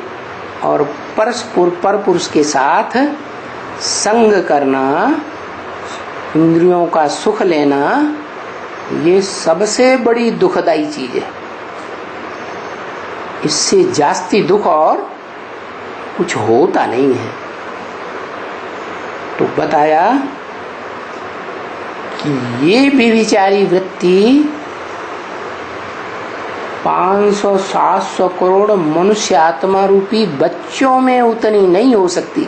और पर पुरुष के साथ संग करना, इंद्रियों का सुख लेना, ये सबसे बड़ी दुखदाई चीज है। इससे जास्ती दुख और कुछ होता नहीं है। तो बताया कि ये व्यभिचारी वृत्ति 500-700 करोड़ मनुष्य आत्मा रूपी बच्चों में उतनी नहीं हो सकती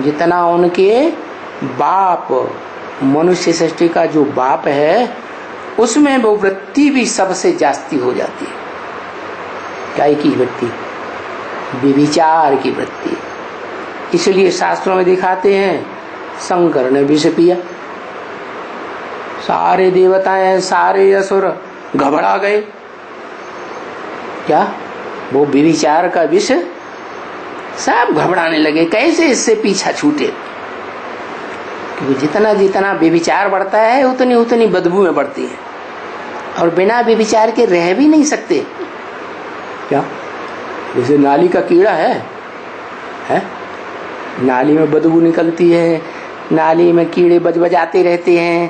जितना उनके बाप, मनुष्य सृष्टि का जो बाप है, उसमें वो वृत्ति भी सबसे जास्ती हो जाती है। क्या की वृत्ति? व्यभिचार की वृत्ति। इसलिए शास्त्रों में दिखाते हैं शंकर ने विष पिया, सारे देवताएं, सारे असुर घबरा गए। क्या? वो व्यभिचार का विष, सब घबराने लगे, कैसे इससे पीछा छूटे। क्योंकि जितना जितना व्यभिचार बढ़ता है उतनी उतनी बदबू में बढ़ती है, और बिना व्यभिचार के रह भी नहीं सकते। क्या? जैसे नाली का कीड़ा है? नाली में बदबू निकलती है, नाली में कीड़े बजाते रहते हैं।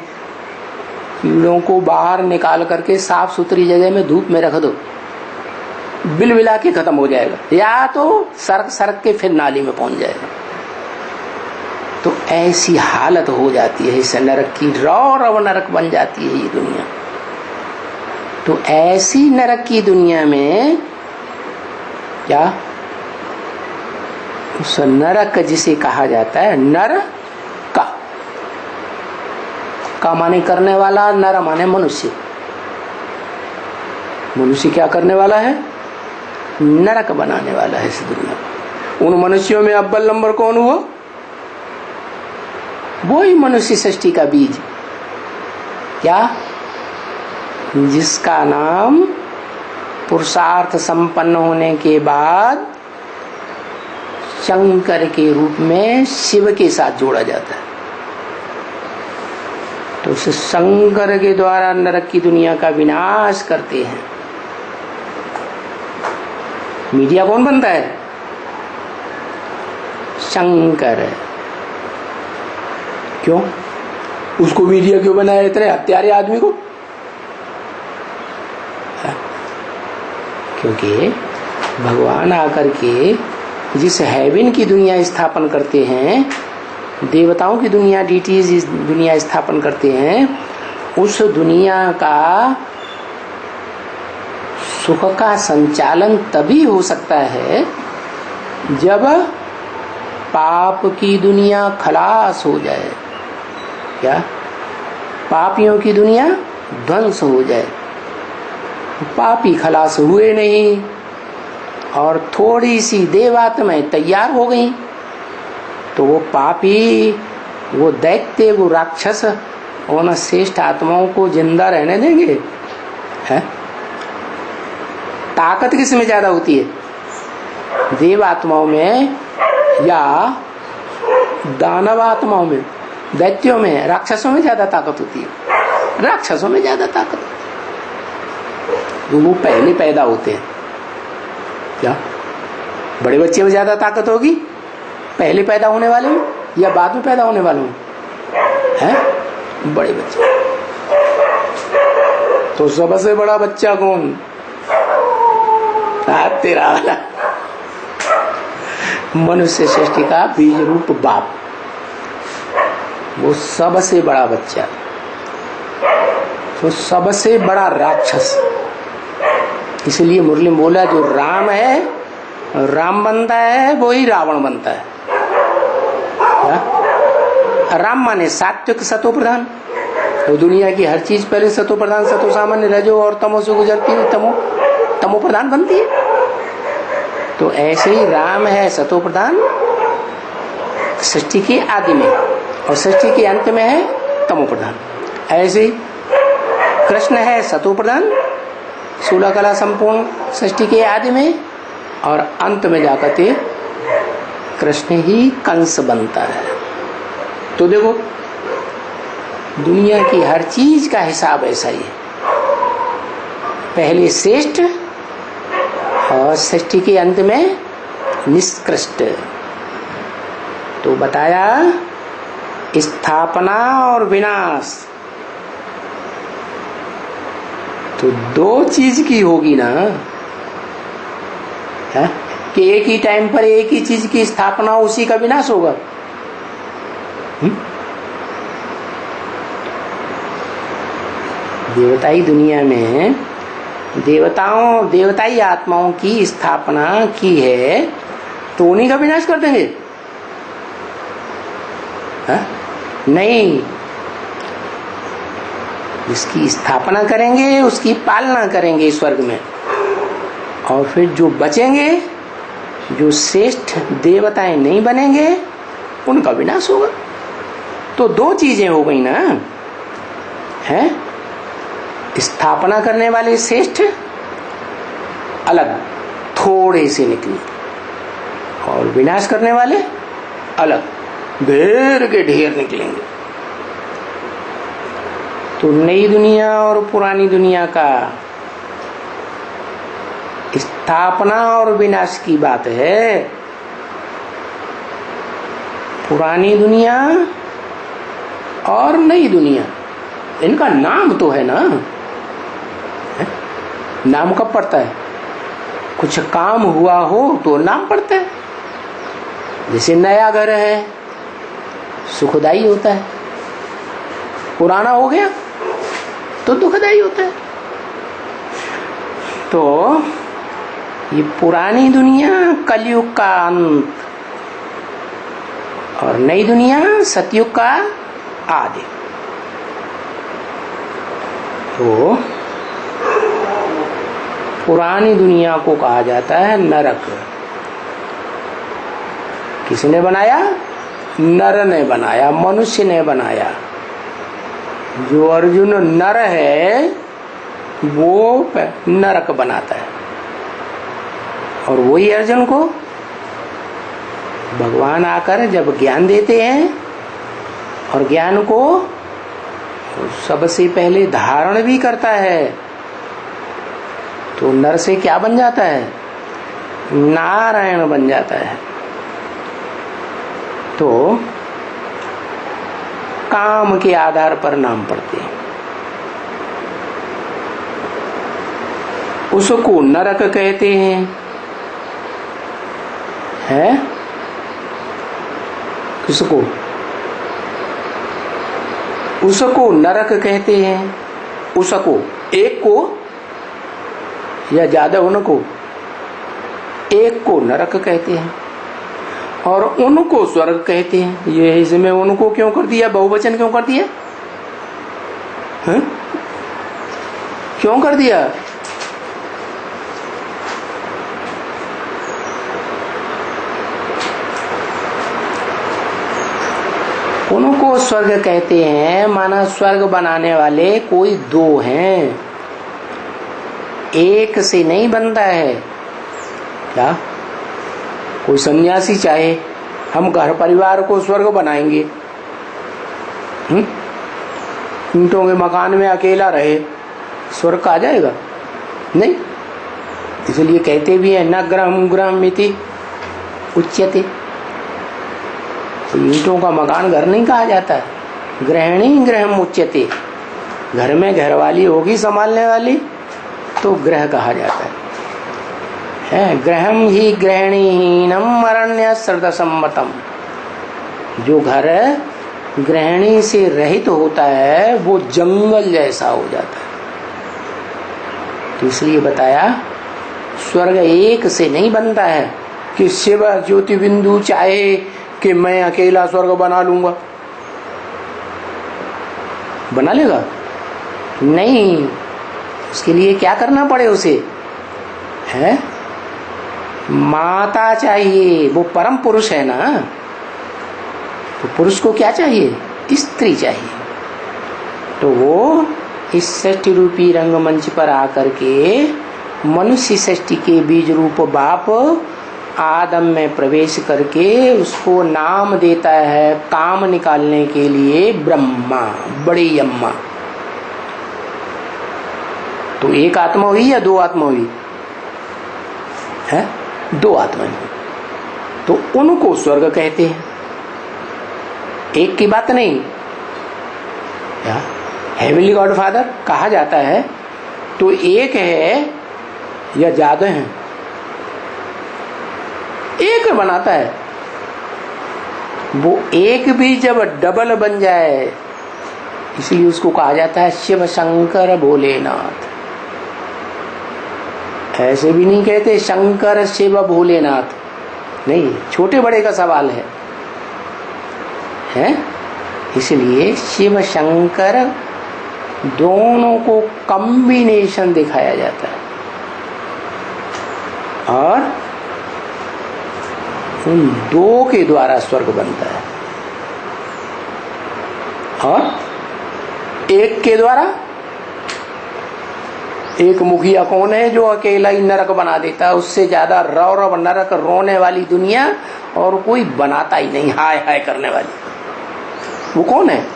कीड़ों को बाहर निकाल करके साफ सुथरी जगह में धूप में रख दो, बिलबिला के खत्म हो जाएगा, या तो सरक के फिर नाली में पहुंच जाएगा। तो ऐसी हालत हो जाती है इस नरक की, रव नरक बन जाती है ये दुनिया। तो ऐसी नरक की दुनिया में क्या, उस नरक जिसे कहा जाता है नर का, का माने करने वाला, नर माने मनुष्य। मनुष्य क्या करने वाला है? नरक बनाने वाला है इस दुनिया में। उन मनुष्यों में अव्वल नंबर कौन हुआ? वो ही मनुष्य सृष्टि का बीज, क्या? जिसका नाम पुरुषार्थ संपन्न होने के बाद शंकर के रूप में शिव के साथ जोड़ा जाता है। तो उस शंकर के द्वारा नरक की दुनिया का विनाश करते हैं। मीडिया कौन बनता है? शंकर। क्यों? उसको मीडिया क्यों बनाया? इतने हत्यारे आदमी को? क्योंकि भगवान आकर के जिस हेवन की दुनिया स्थापन करते हैं, देवताओं की दुनिया, डीटीज इस दुनिया स्थापन करते हैं, उस दुनिया का सुख का संचालन तभी हो सकता है जब पाप की दुनिया खलास हो जाए। क्या? पापियों की दुनिया ध्वंस हो जाए। पापी खलास हुए नहीं और थोड़ी सी देवात्माएं तैयार हो गई, तो वो पापी, वो दैत्य, वो राक्षस उन श्रेष्ठ आत्माओं को जिंदा रहने देंगे? है? ताकत किस में ज्यादा होती है? देव आत्माओं में या दानव आत्माओं में? दैत्यों में, राक्षसों में ज्यादा ताकत होती है। राक्षसों में ज्यादा ताकत, वो पहले पैदा होते हैं। क्या बड़े बच्चे में ज्यादा ताकत होगी पहले पैदा होने वाले में या बाद में पैदा होने वाले में? हैं? बड़े बच्चे। तो सबसे बड़ा बच्चा कौन? तेरा वाला मनुष्य सृष्टि का बीज रूप बाप, वो सबसे बड़ा बच्चा, तो सबसे बड़ा राक्षस। इसलिए मुरली में बोला, जो राम है, राम बनता है, वो ही रावण बनता है। राम माने सात्विक सतो प्रधान। तो दुनिया की हर चीज पहले सतो प्रधान, सतो सामान्य, रजो और तमो से गुजरती है, तमो प्रधान बनती है। तो ऐसे ही राम है सतो प्रधान सृष्टि के आदि में, और सृष्टि के अंत में है तमो प्रधान। ऐसे कृष्ण है सतो प्रधान, 16 कला संपूर्ण सृष्टि के आदि में, और अंत में जाकर के कृष्ण ही कंस बनता है। तो देखो, दुनिया की हर चीज का हिसाब ऐसा ही है, पहले श्रेष्ठ और सृष्टि के अंत में निष्कृष्ट। तो बताया स्थापना और विनाश, तो दो चीज की होगी ना, है? कि एक ही टाइम पर एक ही चीज की स्थापना, उसी का विनाश होगा। देवताई दुनिया में देवताई आत्माओं की स्थापना की है, तो उन्हीं का विनाश कर देंगे? है? नहीं, जिसकी स्थापना करेंगे उसकी पालना करेंगे स्वर्ग में, और फिर जो बचेंगे, जो श्रेष्ठ देवताएं नहीं बनेंगे, उनका विनाश होगा। तो दो चीजें हो गई ना, है? स्थापना करने वाले श्रेष्ठ अलग थोड़े से निकले, और विनाश करने वाले अलग ढेर के ढेर निकलेंगे। तो नई दुनिया और पुरानी दुनिया का स्थापना और विनाश की बात है। पुरानी दुनिया और नई दुनिया, इनका नाम तो है ना, है? नाम कब पड़ता है? कुछ काम हुआ हो तो नाम पड़ता है। जैसे नया घर है, सुखदाई होता है, पुराना हो गया तो दुखदाई होता है। तो ये पुरानी दुनिया कलयुग का अंत, और नई दुनिया सतयुग का आदि। तो पुरानी दुनिया को कहा जाता है नरक। किसने बनाया? नर ने बनाया, मनुष्य ने बनाया। जो अर्जुन नर है वो नरक बनाता है, और वही अर्जुन को भगवान आकर जब ज्ञान देते हैं और ज्ञान को सबसे पहले धारण भी करता है, तो नर से क्या बन जाता है? नारायण बन जाता है। तो काम के आधार पर नाम पड़ते हैं। उसको नरक कहते हैं, है? किसको? उसको नरक कहते हैं। उसको, एक को या ज्यादा उनको, एक को नरक कहते हैं और उनको स्वर्ग कहते हैं। ये इसमें उनको क्यों कर दिया? बहुवचन क्यों कर दिया? है? क्यों कर दिया? उनको स्वर्ग कहते हैं, माना स्वर्ग बनाने वाले कोई दो हैं, एक से नहीं बनता है। क्या कोई सन्यासी चाहे हम घर परिवार को स्वर्ग बनाएंगे, ईंटों के मकान में अकेला रहे, स्वर्ग आ जाएगा? नहीं। इसलिए कहते भी है न ग्रहम ग्रहमिति उच्यते। तो ईंटों का मकान घर नहीं कहा जाता है, गृहिणी ग्रहम उच्यते। घर में घरवाली होगी संभालने वाली तो ग्रह कहा जाता है। ग्रहम ही गृहिणीहीनम अरण्य सर्दसम्मतम। जो घर गृहिणी से रहित होता है वो जंगल जैसा हो जाता है। तो इसलिए बताया स्वर्ग एक से नहीं बनता है कि शिव ज्योति बिंदु चाहे कि मैं अकेला स्वर्ग बना लूंगा, बना लेगा? नहीं। उसके लिए क्या करना पड़े उसे? है माता चाहिए। वो परम पुरुष है ना, तो पुरुष को क्या चाहिए? स्त्री चाहिए। तो वो इस सृष्टि रूपी रंगमंच पर आकर के मनुष्य सृष्टि के बीज रूप बाप आदम में प्रवेश करके उसको नाम देता है काम निकालने के लिए ब्रह्मा, बड़ी अम्मा। तो एक आत्मा हुई या दो आत्मा हुई? है दो आत्मा हुई। तो उनको स्वर्ग कहते हैं, एक की बात नहीं। हेवनली गॉड फादर कहा जाता है तो एक है या ज्यादा है? एक बनाता है। वो एक भी जब डबल बन जाए इसलिए उसको कहा जाता है शिव शंकर भोलेनाथ। ऐसे भी नहीं कहते शंकर शिव भोलेनाथ, नहीं, छोटे बड़े का सवाल है? इसलिए शिव शंकर दोनों को कॉम्बिनेशन दिखाया जाता है और उन दो के द्वारा स्वर्ग बनता है और एक के द्वारा। एक मुखिया कौन है जो अकेला ही नरक बना देता है? उससे ज्यादा रौरव नरक रोने वाली दुनिया और कोई बनाता ही नहीं, हाय हाय करने वाली। वो कौन है?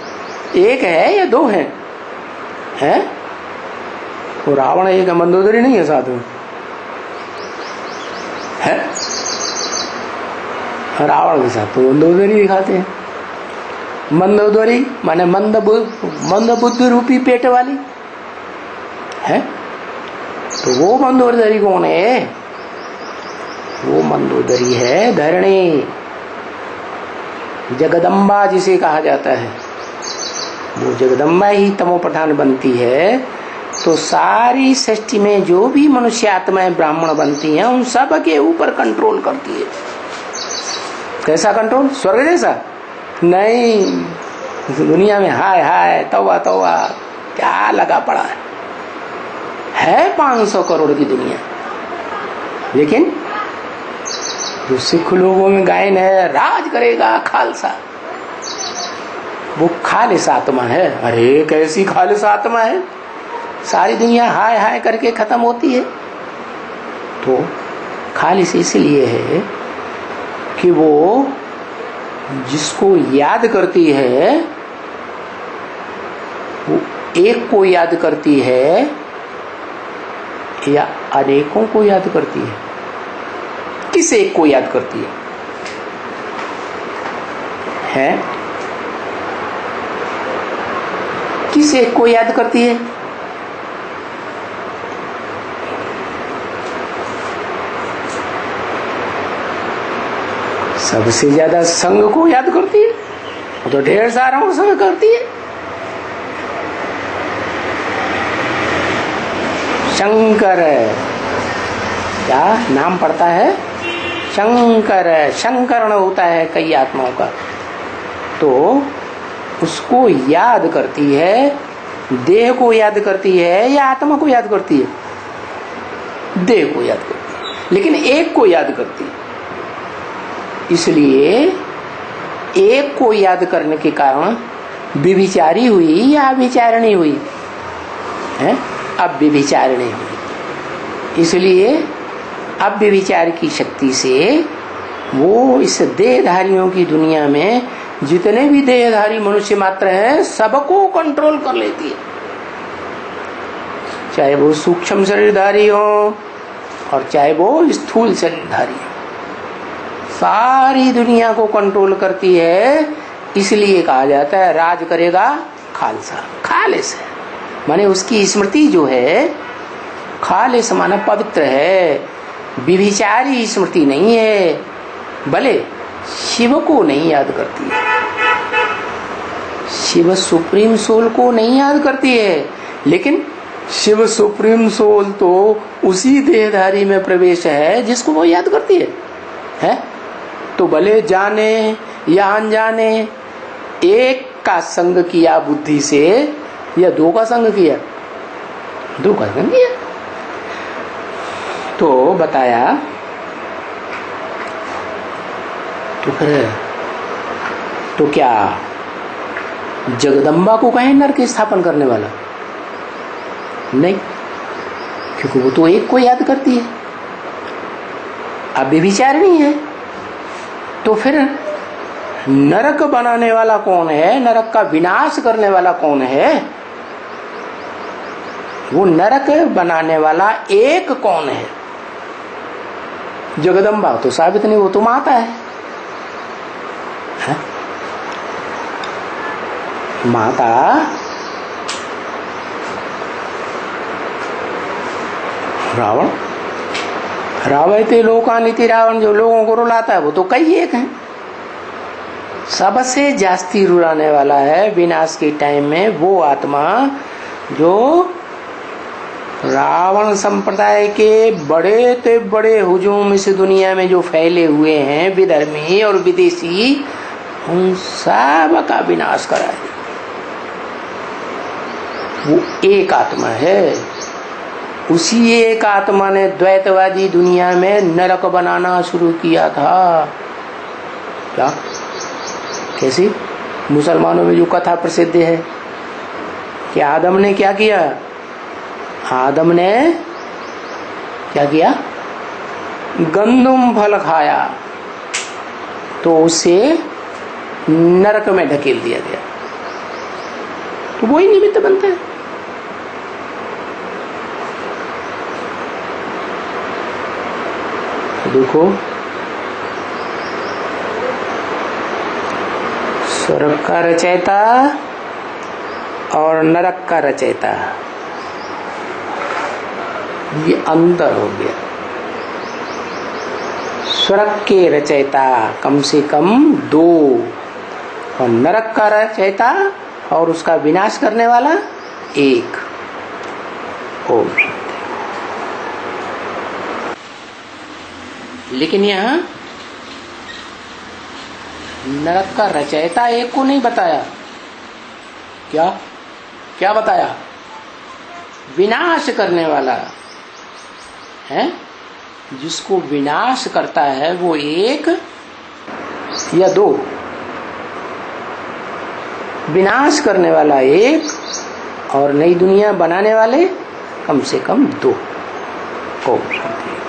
एक है या दो है? वो रावण एक है, मंदोदरी नहीं है साथ में? है रावण के साथ तो मंदोदरी दिखाते हैं। मंदोदरी माने मंद बुद्धि रूपी पेट वाली है। तो वो मंदोदरी कौन है? वो मंदोदरी है धरणी, जगदम्बा जिसे कहा जाता है। वो जगदम्बा ही तमोप्रधान बनती है तो सारी सृष्टि में जो भी मनुष्य आत्माएं ब्राह्मण बनती हैं उन सब के ऊपर कंट्रोल करती है। कैसा कंट्रोल? स्वर्ग जैसा नहीं। दुनिया में हाय हाय तौबा तौबा क्या लगा पड़ा है। है 500 करोड़ की दुनिया, लेकिन जो सिख लोगों में गायन है, राज करेगा खालसा, वो खालिस आत्मा है। अरे कैसी खालिस आत्मा है, सारी दुनिया हाय हाय करके खत्म होती है। तो खालिस इसलिए है कि वो जिसको याद करती है, वो एक को याद करती है या अनेकों को याद करती है? किस एक को याद करती है? किस एक को याद करती है? सबसे ज्यादा संग को याद करती है, वो तो ढेर सारा संग करती है। शंकर, क्या नाम पड़ता है? शंकर, शंकरण होता है कई आत्माओं का। तो उसको याद करती है, देह को याद करती है या आत्मा को याद करती है? देह को याद करती है, लेकिन एक को याद करती है। इसलिए एक को याद करने के कारण विभिचारी हुई या विचारणी हुई है? अब विभिचारणी हुई। इसलिए अब विचार की शक्ति से वो इस देहधारियों की दुनिया में जितने भी देहधारी मनुष्य मात्र हैं, सबको कंट्रोल कर लेती है। चाहे वो सूक्ष्म शरीरधारी हो और चाहे वो स्थूल शरीरधारी हो, सारी दुनिया को कंट्रोल करती है। इसलिए कहा जाता है राज करेगा खालसा। खालिस है माने उसकी स्मृति जो है, खालिस माना पवित्र है, विभिचारी स्मृति नहीं है। भले शिव को नहीं याद करती है, शिव सुप्रीम सोल को नहीं याद करती है, लेकिन शिव सुप्रीम सोल तो उसी देहधारी में प्रवेश है जिसको वो याद करती है? तो भले जाने या अनजाने एक का संग किया बुद्धि से या दो का संग किया? दो का संग किया। तो बताया, तो फिर तो क्या जगदम्बा को कहे नरक स्थापन करने वाला? नहीं, क्योंकि वो तो एक को याद करती है, अब विचार नहीं है। तो फिर नरक बनाने वाला कौन है? नरक का विनाश करने वाला कौन है? वो नरक बनाने वाला एक कौन है? जगदम्बा तो साबित नहीं, वो तो माता है, है? माता रावण, रावयते लोकानिति, रावण जो लोगों को रुलाता है वो तो कई एक है। सबसे जास्ती रुलाने वाला है विनाश के टाइम में वो आत्मा जो रावण संप्रदाय के बड़े ते बड़े हुजूम इस दुनिया में जो फैले हुए हैं, विधर्मी और विदेशी, उन सब का विनाश कराए। वो एक आत्मा है। उसी एक आत्मा ने द्वैतवादी दुनिया में नरक बनाना शुरू किया था। क्या? कैसी? मुसलमानों में जो कथा प्रसिद्ध है कि आदम ने क्या किया? आदम ने क्या किया? गंदुम फल खाया तो उसे नरक में ढकेल दिया गया। तो वही निमित्त बनता है। देखो, स्वर्ग का रचयिता और नरक का रचयिता, ये अंतर हो गया। स्वर्ग के रचयिता कम से कम दो, और नरक का रचयिता और उसका विनाश करने वाला एक। ओम। लेकिन यहाँ नरक का रचयिता एक को नहीं बताया। क्या क्या बताया? विनाश करने वाला है, जिसको विनाश करता है वो एक या दो, विनाश करने वाला एक और नई दुनिया बनाने वाले कम से कम दो। ओम शांति।